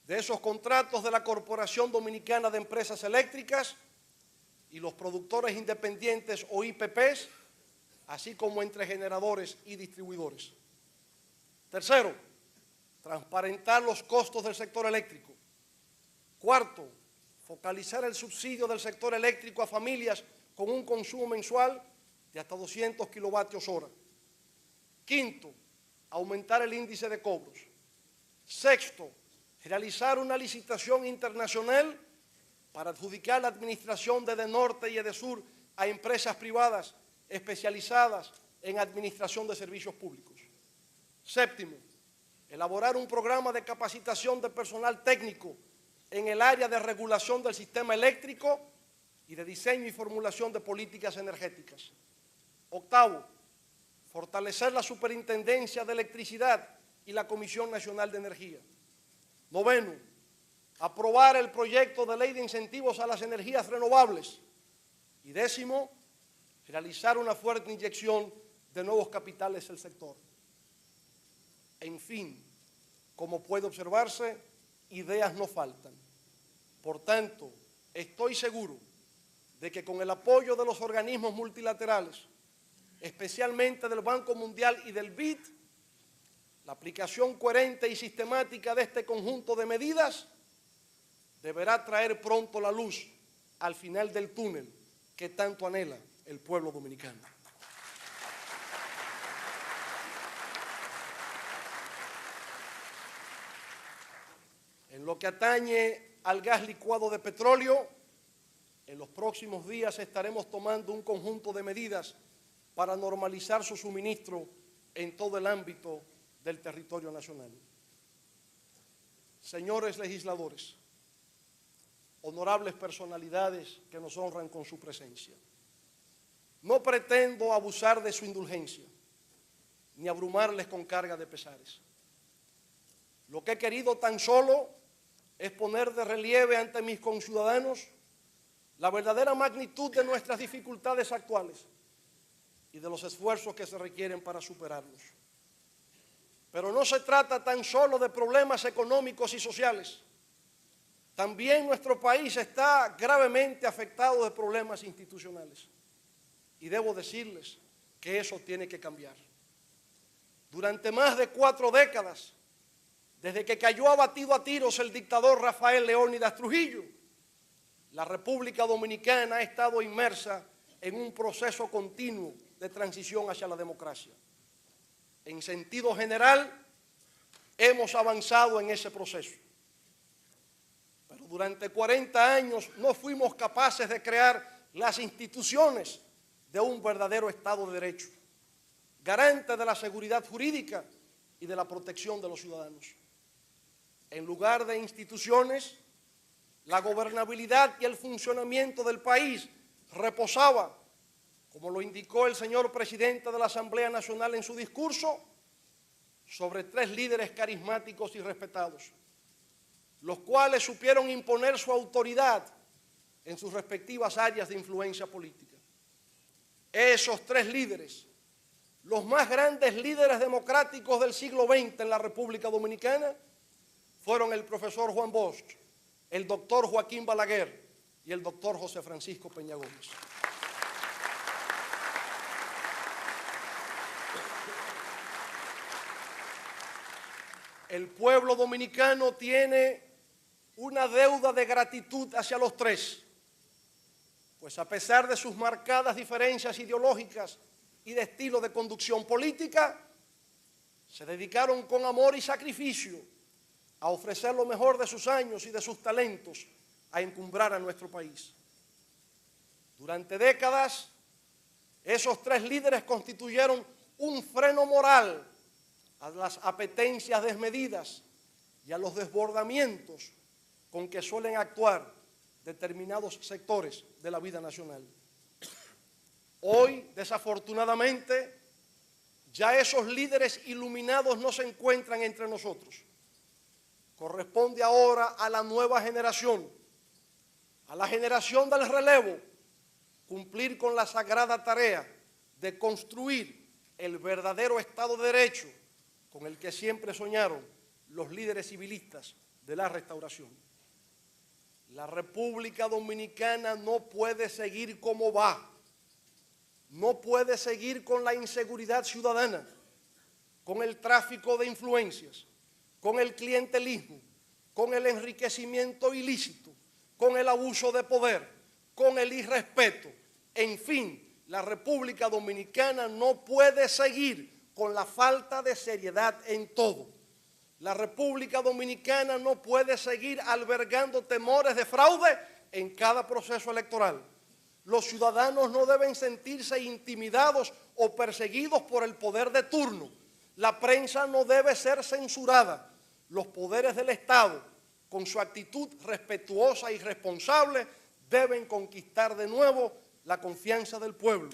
Speaker 1: De esos contratos de la Corporación Dominicana de Empresas Eléctricas y los productores independientes o IPPs, así como entre generadores y distribuidores. Tercero, transparentar los costos del sector eléctrico. Cuarto, focalizar el subsidio del sector eléctrico a familias con un consumo mensual de hasta 200 kilovatios hora. Quinto, aumentar el índice de cobros. Sexto, realizar una licitación internacional para adjudicar la administración de EDENORTE y EDESUR a empresas privadas especializadas en administración de servicios públicos. Séptimo, elaborar un programa de capacitación de personal técnico en el área de regulación del sistema eléctrico y de diseño y formulación de políticas energéticas. Octavo, fortalecer la Superintendencia de Electricidad y la Comisión Nacional de Energía. Noveno, aprobar el proyecto de ley de incentivos a las energías renovables. Y décimo, realizar una fuerte inyección de nuevos capitales al sector. En fin, como puede observarse, ideas no faltan. Por tanto, estoy seguro de que con el apoyo de los organismos multilaterales, especialmente del Banco Mundial y del BID, la aplicación coherente y sistemática de este conjunto de medidas deberá traer pronto la luz al final del túnel que tanto anhela el pueblo dominicano. En lo que atañe al gas licuado de petróleo, en los próximos días estaremos tomando un conjunto de medidas para normalizar su suministro en todo el ámbito del territorio nacional. Señores legisladores, honorables personalidades que nos honran con su presencia, no pretendo abusar de su indulgencia, ni abrumarles con carga de pesares. Lo que he querido tan solo es poner de relieve ante mis conciudadanos la verdadera magnitud de nuestras dificultades actuales y de los esfuerzos que se requieren para superarlos. Pero no se trata tan solo de problemas económicos y sociales. También nuestro país está gravemente afectado de problemas institucionales. Y debo decirles que eso tiene que cambiar. Durante más de 4 décadas, desde que cayó abatido a tiros el dictador Rafael Leónidas Trujillo, la República Dominicana ha estado inmersa en un proceso continuo de transición hacia la democracia. En sentido general, hemos avanzado en ese proceso. Pero durante 40 años no fuimos capaces de crear las instituciones de un verdadero Estado de Derecho, garante de la seguridad jurídica y de la protección de los ciudadanos. En lugar de instituciones, la gobernabilidad y el funcionamiento del país reposaba, como lo indicó el señor presidente de la Asamblea Nacional en su discurso, sobre 3 líderes carismáticos y respetados: los cuales supieron imponer su autoridad en sus respectivas áreas de influencia política. Esos tres líderes, los más grandes líderes democráticos del siglo XX en la República Dominicana, fueron el profesor Juan Bosch, el doctor Joaquín Balaguer y el doctor José Francisco Peña Gómez. El pueblo dominicano tiene una deuda de gratitud hacia los tres, pues a pesar de sus marcadas diferencias ideológicas y de estilo de conducción política, se dedicaron con amor y sacrificio a ofrecer lo mejor de sus años y de sus talentos a encumbrar a nuestro país. Durante décadas, esos tres líderes constituyeron un freno moral a las apetencias desmedidas y a los desbordamientos con que suelen actuar determinados sectores de la vida nacional. Hoy, desafortunadamente, ya esos líderes iluminados no se encuentran entre nosotros. Corresponde ahora a la nueva generación, a la generación del relevo, cumplir con la sagrada tarea de construir el verdadero Estado de Derecho con el que siempre soñaron los líderes civilistas de la Restauración. La República Dominicana no puede seguir como va. No puede seguir con la inseguridad ciudadana, con el tráfico de influencias, con el clientelismo, con el enriquecimiento ilícito, con el abuso de poder, con el irrespeto. En fin, la República Dominicana no puede seguir con la falta de seriedad en todo. La República Dominicana no puede seguir albergando temores de fraude en cada proceso electoral. Los ciudadanos no deben sentirse intimidados o perseguidos por el poder de turno. La prensa no debe ser censurada. Los poderes del Estado, con su actitud respetuosa y responsable, deben conquistar de nuevo la confianza del pueblo.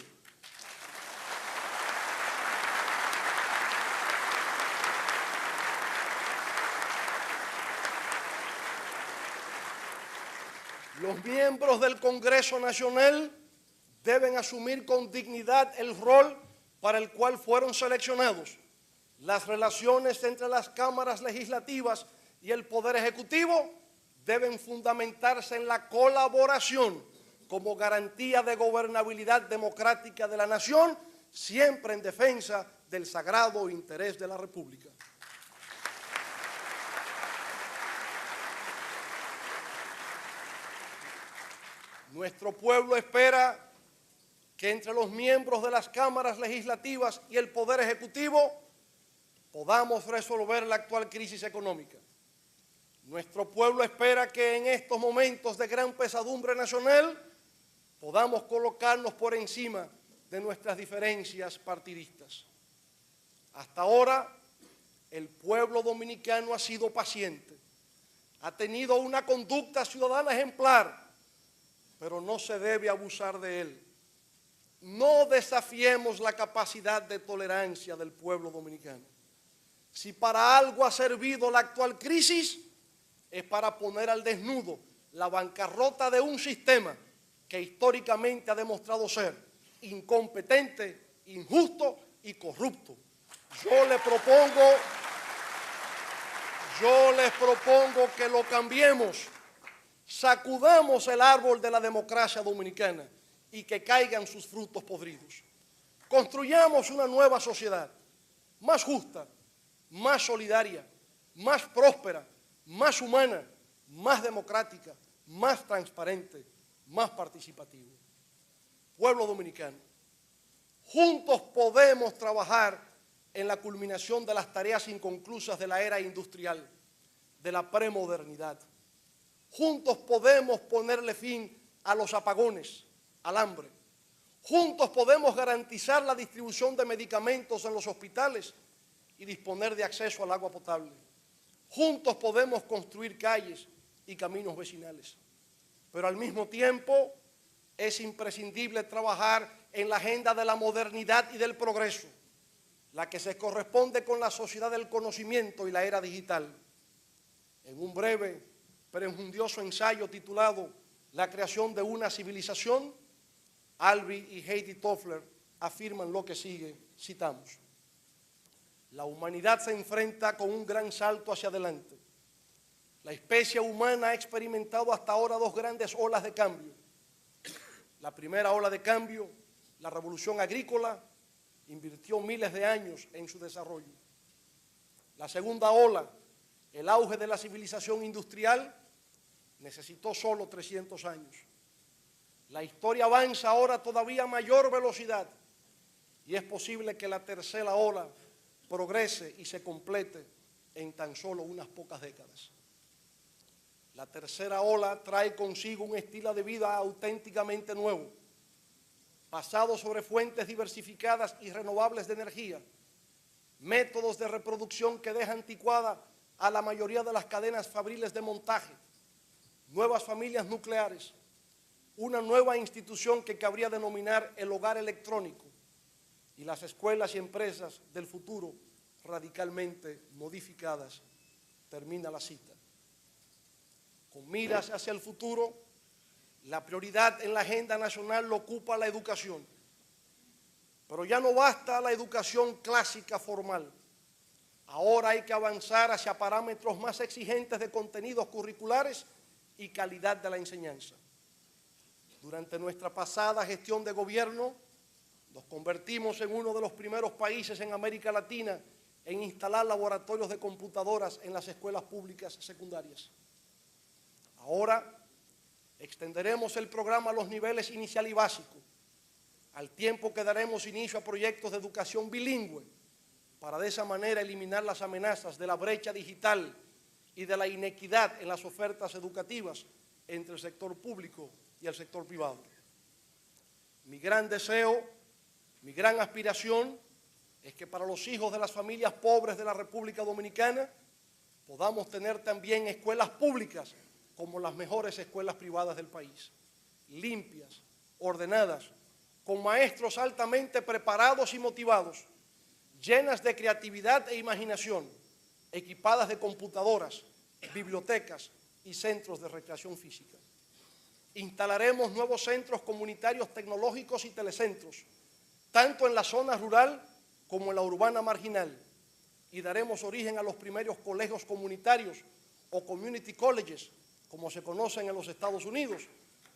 Speaker 1: Los miembros del Congreso Nacional deben asumir con dignidad el rol para el cual fueron seleccionados. Las relaciones entre las cámaras legislativas y el Poder Ejecutivo deben fundamentarse en la colaboración como garantía de gobernabilidad democrática de la nación, siempre en defensa del sagrado interés de la República. Nuestro pueblo espera que entre los miembros de las cámaras legislativas y el Poder Ejecutivo podamos resolver la actual crisis económica. Nuestro pueblo espera que en estos momentos de gran pesadumbre nacional podamos colocarnos por encima de nuestras diferencias partidistas. Hasta ahora, el pueblo dominicano ha sido paciente, ha tenido una conducta ciudadana ejemplar, pero no se debe abusar de él. No desafiemos la capacidad de tolerancia del pueblo dominicano. Si para algo ha servido la actual crisis, es para poner al desnudo la bancarrota de un sistema que históricamente ha demostrado ser incompetente, injusto y corrupto. Yo les propongo que lo cambiemos. Sacudamos el árbol de la democracia dominicana y que caigan sus frutos podridos. Construyamos una nueva sociedad, más justa, más solidaria, más próspera, más humana, más democrática, más transparente, más participativa. Pueblo dominicano, juntos podemos trabajar en la culminación de las tareas inconclusas de la era industrial, de la premodernidad. Juntos podemos ponerle fin a los apagones, al hambre. Juntos podemos garantizar la distribución de medicamentos en los hospitales y disponer de acceso al agua potable. Juntos podemos construir calles y caminos vecinales. Pero al mismo tiempo es imprescindible trabajar en la agenda de la modernidad y del progreso, la que se corresponde con la sociedad del conocimiento y la era digital. En un breve perjundicioso ensayo titulado La creación de una civilización, Alvey y Heidi Toffler afirman lo que sigue, citamos: la humanidad se enfrenta con un gran salto hacia adelante. La especie humana ha experimentado hasta ahora dos grandes olas de cambio. La primera ola de cambio, la revolución agrícola, invirtió miles de años en su desarrollo. La segunda ola, el auge de la civilización industrial, necesitó solo 300 años. La historia avanza ahora a todavía mayor velocidad y es posible que la tercera ola progrese y se complete en tan solo unas pocas décadas. La tercera ola trae consigo un estilo de vida auténticamente nuevo, basado sobre fuentes diversificadas y renovables de energía, métodos de reproducción que dejan anticuada a la mayoría de las cadenas fabriles de montaje, nuevas familias nucleares, una nueva institución que cabría denominar el hogar electrónico y las escuelas y empresas del futuro radicalmente modificadas. Termina la cita. Con miras hacia el futuro, la prioridad en la agenda nacional lo ocupa la educación. Pero ya no basta la educación clásica formal. Ahora hay que avanzar hacia parámetros más exigentes de contenidos curriculares y calidad de la enseñanza. Durante nuestra pasada gestión de gobierno, nos convertimos en uno de los primeros países en América Latina en instalar laboratorios de computadoras en las escuelas públicas secundarias. Ahora extenderemos el programa a los niveles inicial y básico, al tiempo que daremos inicio a proyectos de educación bilingüe, para de esa manera eliminar las amenazas de la brecha digital y de la inequidad en las ofertas educativas entre el sector público y el sector privado. Mi gran deseo, mi gran aspiración es que para los hijos de las familias pobres de la República Dominicana podamos tener también escuelas públicas como las mejores escuelas privadas del país, limpias, ordenadas, con maestros altamente preparados y motivados, llenas de creatividad e imaginación, equipadas de computadoras, bibliotecas y centros de recreación física. Instalaremos nuevos centros comunitarios tecnológicos y telecentros, tanto en la zona rural como en la urbana marginal, y daremos origen a los primeros colegios comunitarios o community colleges, como se conocen en los Estados Unidos,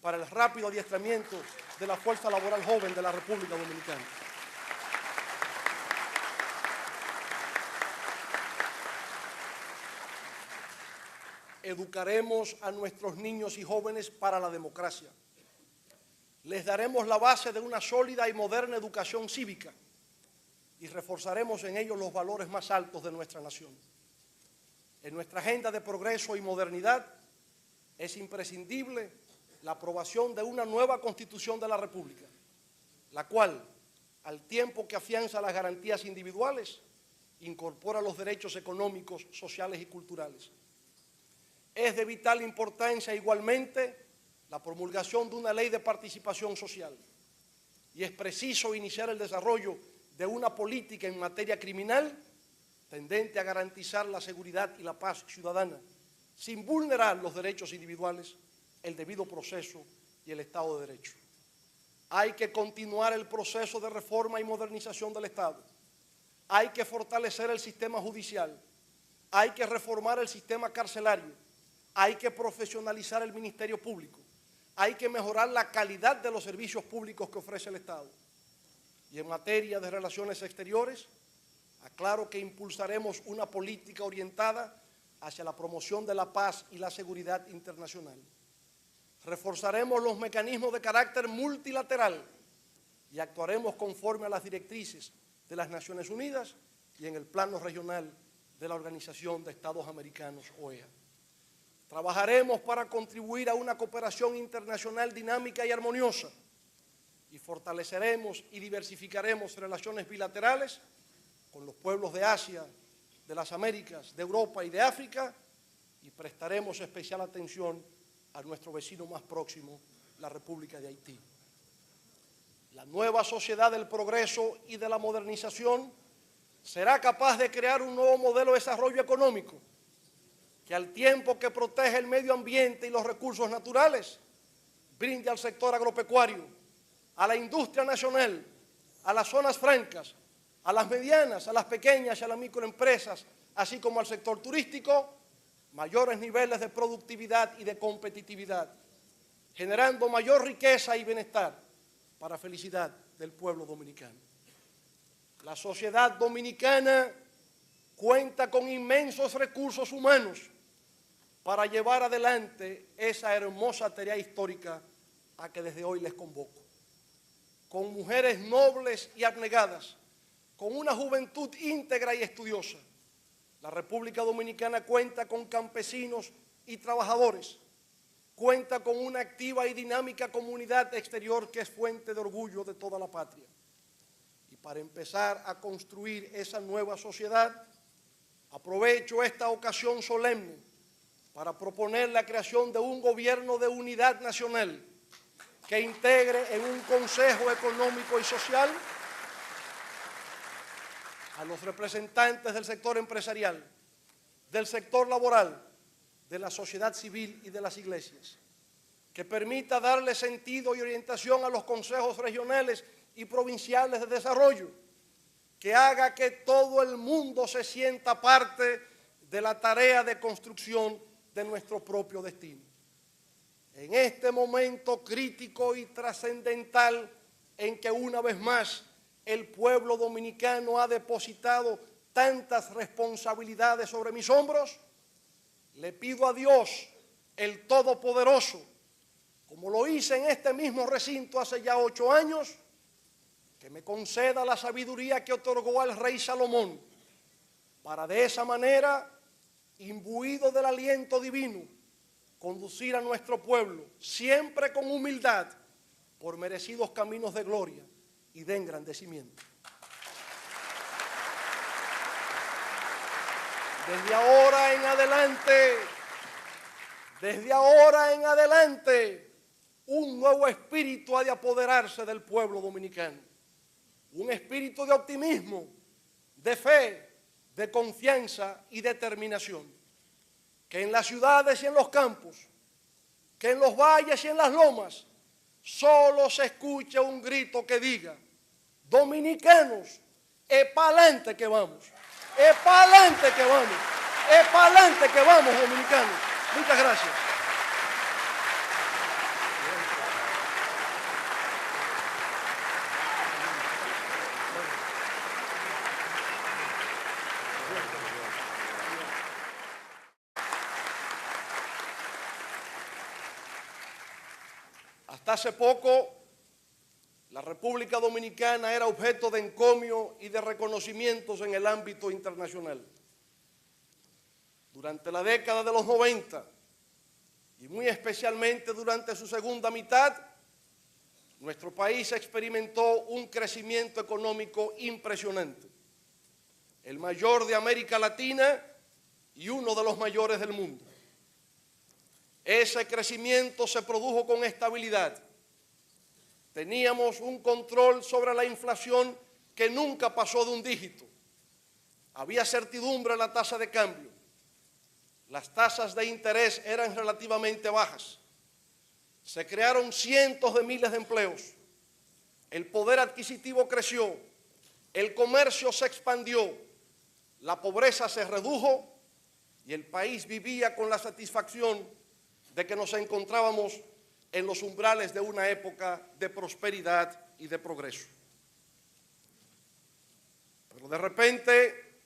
Speaker 1: para el rápido adiestramiento de la fuerza laboral joven de la República Dominicana. Educaremos a nuestros niños y jóvenes para la democracia. Les daremos la base de una sólida y moderna educación cívica y reforzaremos en ellos los valores más altos de nuestra nación. En nuestra agenda de progreso y modernidad es imprescindible la aprobación de una nueva Constitución de la República, la cual, al tiempo que afianza las garantías individuales, incorpora los derechos económicos, sociales y culturales. Es de vital importancia igualmente la promulgación de una ley de participación social y es preciso iniciar el desarrollo de una política en materia criminal tendente a garantizar la seguridad y la paz ciudadana sin vulnerar los derechos individuales, el debido proceso y el Estado de Derecho. Hay que continuar el proceso de reforma y modernización del Estado. Hay que fortalecer el sistema judicial. Hay que reformar el sistema carcelario. Hay que profesionalizar el Ministerio Público. Hay que mejorar la calidad de los servicios públicos que ofrece el Estado. Y en materia de relaciones exteriores, aclaro que impulsaremos una política orientada hacia la promoción de la paz y la seguridad internacional. Reforzaremos los mecanismos de carácter multilateral y actuaremos conforme a las directrices de las Naciones Unidas y en el plano regional de la Organización de Estados Americanos, OEA. Trabajaremos para contribuir a una cooperación internacional dinámica y armoniosa y fortaleceremos y diversificaremos relaciones bilaterales con los pueblos de Asia, de las Américas, de Europa y de África, y prestaremos especial atención a nuestro vecino más próximo, la República de Haití. La nueva sociedad del progreso y de la modernización será capaz de crear un nuevo modelo de desarrollo económico que al tiempo que protege el medio ambiente y los recursos naturales, brinde al sector agropecuario, a la industria nacional, a las zonas francas, a las medianas, a las pequeñas y a las microempresas, así como al sector turístico, mayores niveles de productividad y de competitividad, generando mayor riqueza y bienestar para felicidad del pueblo dominicano. La sociedad dominicana cuenta con inmensos recursos humanos para llevar adelante esa hermosa tarea histórica a que desde hoy les convoco. Con mujeres nobles y abnegadas, con una juventud íntegra y estudiosa, la República Dominicana cuenta con campesinos y trabajadores, cuenta con una activa y dinámica comunidad exterior que es fuente de orgullo de toda la patria. Y para empezar a construir esa nueva sociedad, aprovecho esta ocasión solemne para proponer la creación de un gobierno de unidad nacional que integre en un Consejo Económico y Social a los representantes del sector empresarial, del sector laboral, de la sociedad civil y de las iglesias, que permita darle sentido y orientación a los consejos regionales y provinciales de desarrollo, que haga que todo el mundo se sienta parte de la tarea de construcción de nuestro propio destino. En este momento crítico y trascendental en que una vez más el pueblo dominicano ha depositado tantas responsabilidades sobre mis hombros, le pido a Dios, el Todopoderoso, como lo hice en este mismo recinto hace ya 8 años, que me conceda la sabiduría que otorgó al rey Salomón, para de esa manera, imbuido del aliento divino, conducir a nuestro pueblo, siempre con humildad, por merecidos caminos de gloria y de engrandecimiento. Desde ahora en adelante, un nuevo espíritu ha de apoderarse del pueblo dominicano. Un espíritu de optimismo, de fe, de confianza y determinación. Que en las ciudades y en los campos, que en los valles y en las lomas, solo se escuche un grito que diga: dominicanos, es para adelante que vamos, es para adelante que vamos, es para adelante que vamos, dominicanos. Muchas gracias. Hasta hace poco, la República Dominicana era objeto de encomio y de reconocimientos en el ámbito internacional. Durante la década de los 90, y muy especialmente durante su segunda mitad, nuestro país experimentó un crecimiento económico impresionante, el mayor de América Latina y uno de los mayores del mundo. Ese crecimiento se produjo con estabilidad. Teníamos un control sobre la inflación que nunca pasó de un dígito. Había certidumbre en la tasa de cambio. Las tasas de interés eran relativamente bajas. Se crearon cientos de miles de empleos. El poder adquisitivo creció. El comercio se expandió. La pobreza se redujo y el país vivía con la satisfacción de que nos encontrábamos en los umbrales de una época de prosperidad y de progreso. Pero de repente,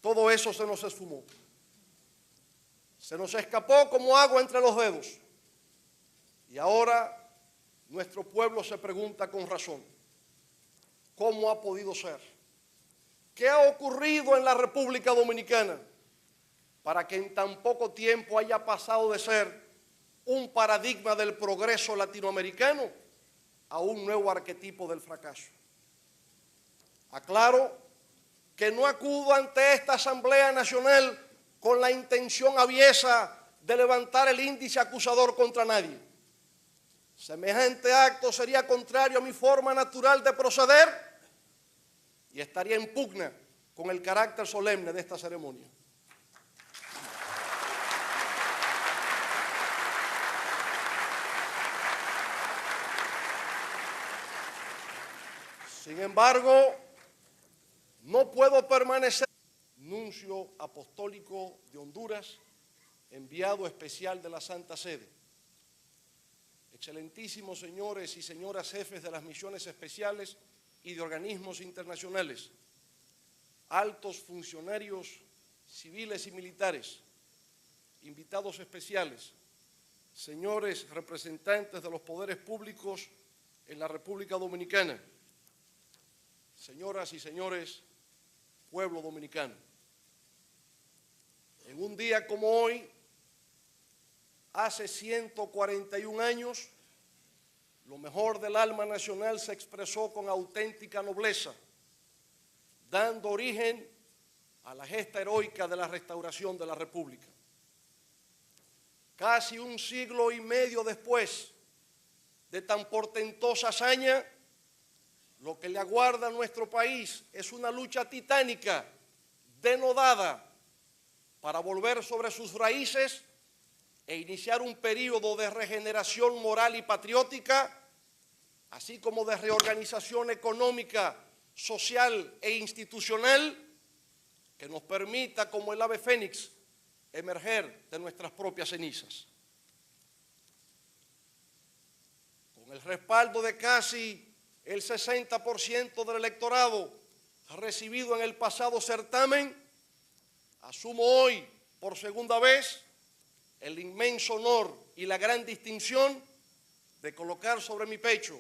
Speaker 1: todo eso se nos esfumó. Se nos escapó como agua entre los dedos. Y ahora nuestro pueblo se pregunta con razón: ¿cómo ha podido ser? ¿Qué ha ocurrido en la República Dominicana para que en tan poco tiempo haya pasado de ser un paradigma del progreso latinoamericano a un nuevo arquetipo del fracaso? Aclaro que no acudo ante esta Asamblea Nacional con la intención aviesa de levantar el índice acusador contra nadie. Semejante acto sería contrario a mi forma natural de proceder y estaría en pugna con el carácter solemne de esta ceremonia. Sin embargo, no puedo permanecer. Nuncio Apostólico de Honduras, enviado especial de la Santa Sede. Excelentísimos señores y señoras jefes de las misiones especiales y de organismos internacionales, altos funcionarios civiles y militares, invitados especiales, señores representantes de los poderes públicos en la República Dominicana, señoras y señores, pueblo dominicano. En un día como hoy, hace 141 años, lo mejor del alma nacional se expresó con auténtica nobleza, dando origen a la gesta heroica de la restauración de la República. Casi un siglo y medio después de tan portentosa hazaña, lo que le aguarda a nuestro país es una lucha titánica, denodada, para volver sobre sus raíces e iniciar un período de regeneración moral y patriótica, así como de reorganización económica, social e institucional, que nos permita, como el ave fénix, emerger de nuestras propias cenizas. Con el respaldo de casi el 60% del electorado recibido en el pasado certamen, asumo hoy, por segunda vez, el inmenso honor y la gran distinción de colocar sobre mi pecho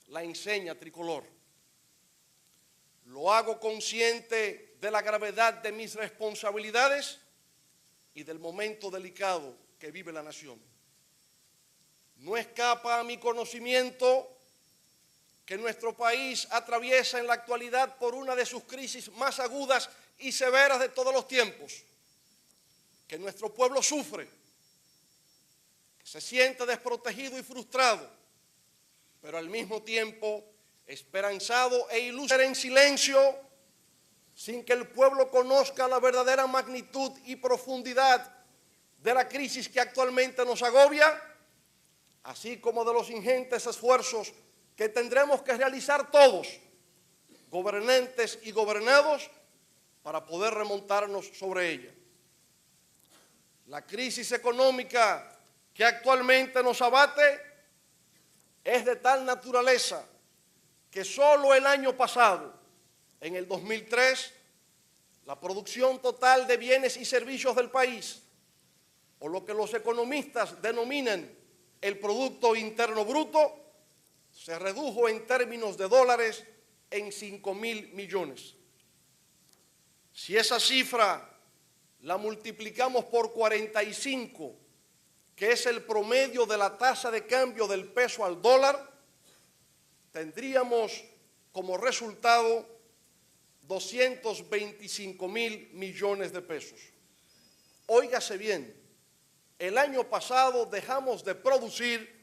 Speaker 1: la enseña tricolor. Lo hago consciente de la gravedad de mis responsabilidades y del momento delicado que vive la nación. No escapa a mi conocimiento que nuestro país atraviesa en la actualidad por una de sus crisis más agudas y severas de todos los tiempos, que nuestro pueblo sufre, que se siente desprotegido y frustrado, pero al mismo tiempo esperanzado e iluso en silencio, sin que el pueblo conozca la verdadera magnitud y profundidad de la crisis que actualmente nos agobia, así como de los ingentes esfuerzos que tendremos que realizar todos, gobernantes y gobernados, para poder remontarnos sobre ella. La crisis económica que actualmente nos abate es de tal naturaleza que solo el año pasado, en el 2003, la producción total de bienes y servicios del país, o lo que los economistas denominan el Producto Interno Bruto, se redujo en términos de dólares en 5.000 millones. Si esa cifra la multiplicamos por 45, que es el promedio de la tasa de cambio del peso al dólar, tendríamos como resultado 225.000 millones de pesos. Óigase bien, el año pasado dejamos de producir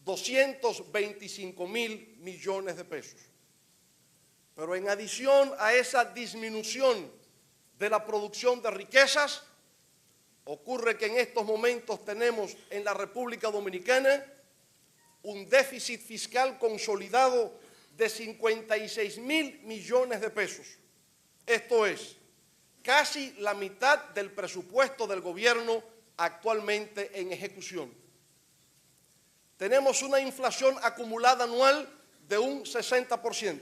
Speaker 1: 225.000 millones de pesos. Pero en adición a esa disminución de la producción de riquezas, ocurre que en estos momentos tenemos en la República Dominicana un déficit fiscal consolidado de 56.000 millones de pesos. Esto es, casi la mitad del presupuesto del gobierno actualmente en ejecución. Tenemos una inflación acumulada anual de un 60%,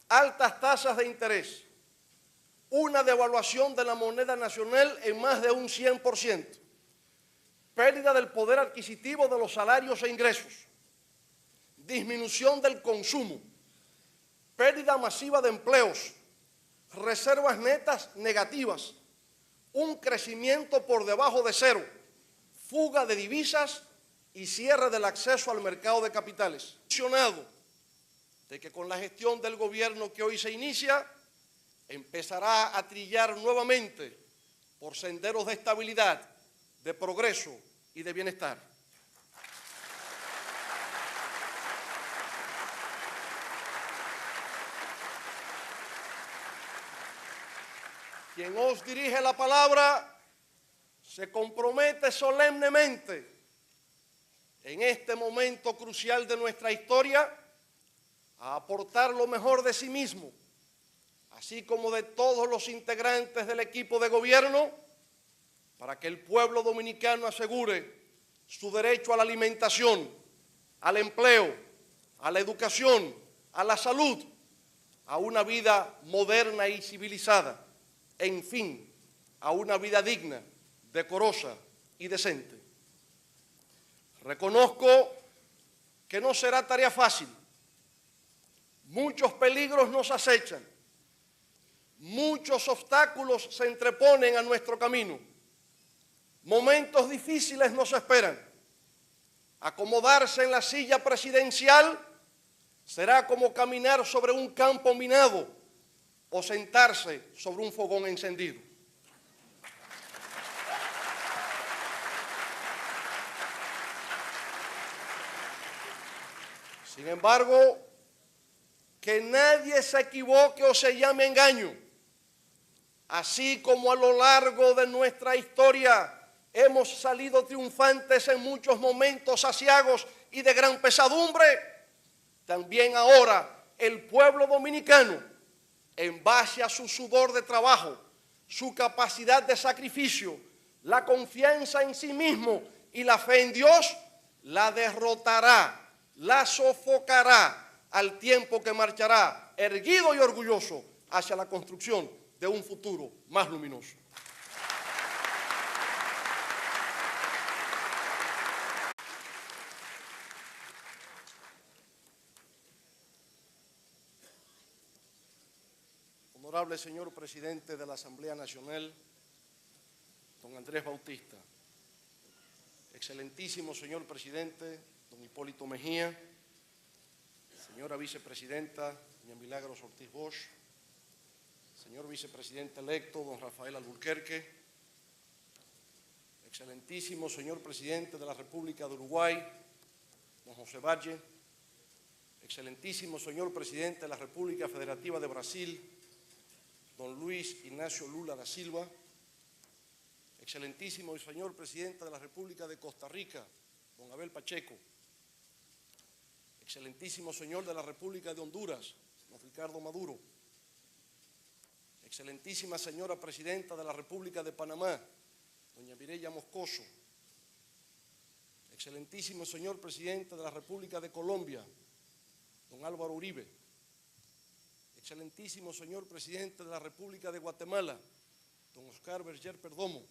Speaker 1: altas tasas de interés, una devaluación de la moneda nacional en más de un 100%, pérdida del poder adquisitivo de los salarios e ingresos, disminución del consumo, pérdida masiva de empleos, reservas netas negativas, un crecimiento por debajo de cero, fuga de divisas y cierre del acceso al mercado de capitales. De que con la gestión del gobierno que hoy se inicia, empezará a trillar nuevamente por senderos de estabilidad, de progreso y de bienestar. Quien os dirige la palabra se compromete solemnemente en este momento crucial de nuestra historia a aportar lo mejor de sí mismo, así como de todos los integrantes del equipo de gobierno, para que el pueblo dominicano asegure su derecho a la alimentación, al empleo, a la educación, a la salud, a una vida moderna y civilizada, en fin, a una vida digna, decorosa y decente. Reconozco que no será tarea fácil. Muchos peligros nos acechan. Muchos obstáculos se entreponen a nuestro camino. Momentos difíciles nos esperan. Acomodarse en la silla presidencial será como caminar sobre un campo minado o sentarse sobre un fogón encendido. Sin embargo, que nadie se equivoque o se llame engaño. Así como a lo largo de nuestra historia hemos salido triunfantes en muchos momentos aciagos y de gran pesadumbre, también ahora el pueblo dominicano, en base a su sudor de trabajo, su capacidad de sacrificio, la confianza en sí mismo y la fe en Dios, la derrotará, la sofocará al tiempo que marchará erguido y orgulloso hacia la construcción de un futuro más luminoso. Honorable señor presidente de la Asamblea Nacional, don Andrés Bautista, excelentísimo señor presidente, don Hipólito Mejía, señora vicepresidenta, doña Milagros Ortiz Bosch, señor vicepresidente electo, don Rafael Alburquerque, excelentísimo señor presidente de la República de Uruguay, don José Valle, excelentísimo señor presidente de la República Federativa de Brasil, don Luis Ignacio Lula da Silva, excelentísimo señor presidente de la República de Costa Rica, don Abel Pacheco, excelentísimo señor de la República de Honduras, don Ricardo Maduro, excelentísima señora presidenta de la República de Panamá, doña Mireya Moscoso, excelentísimo señor presidente de la República de Colombia, don Álvaro Uribe, excelentísimo señor presidente de la República de Guatemala, don Oscar Berger Perdomo,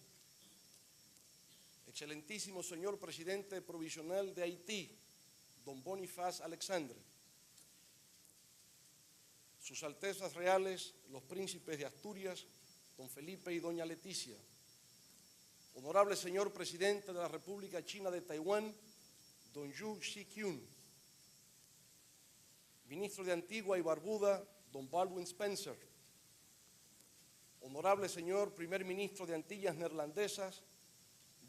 Speaker 1: excelentísimo señor presidente provisional de Haití, don Bonifaz Alexandre, sus altezas reales, los príncipes de Asturias, don Felipe y doña Leticia, honorable señor presidente de la República China de Taiwán, don Yu Xi-kyun, ministro de Antigua y Barbuda, don Baldwin Spencer, honorable señor primer ministro de Antillas Neerlandesas,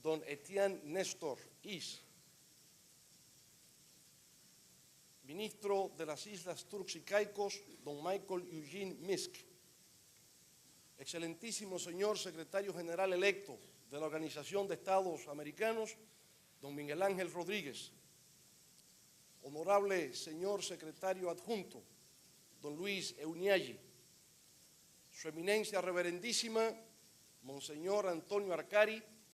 Speaker 1: don Etienne Nestor Is, ministro de las Islas Turks y Caicos, don Michael Eugene Misk, excelentísimo señor secretario general electo de la Organización de Estados Americanos, don Miguel Ángel Rodríguez, honorable señor secretario adjunto, don Luis Euniagi, su eminencia reverendísima, monseñor Antonio Arcari,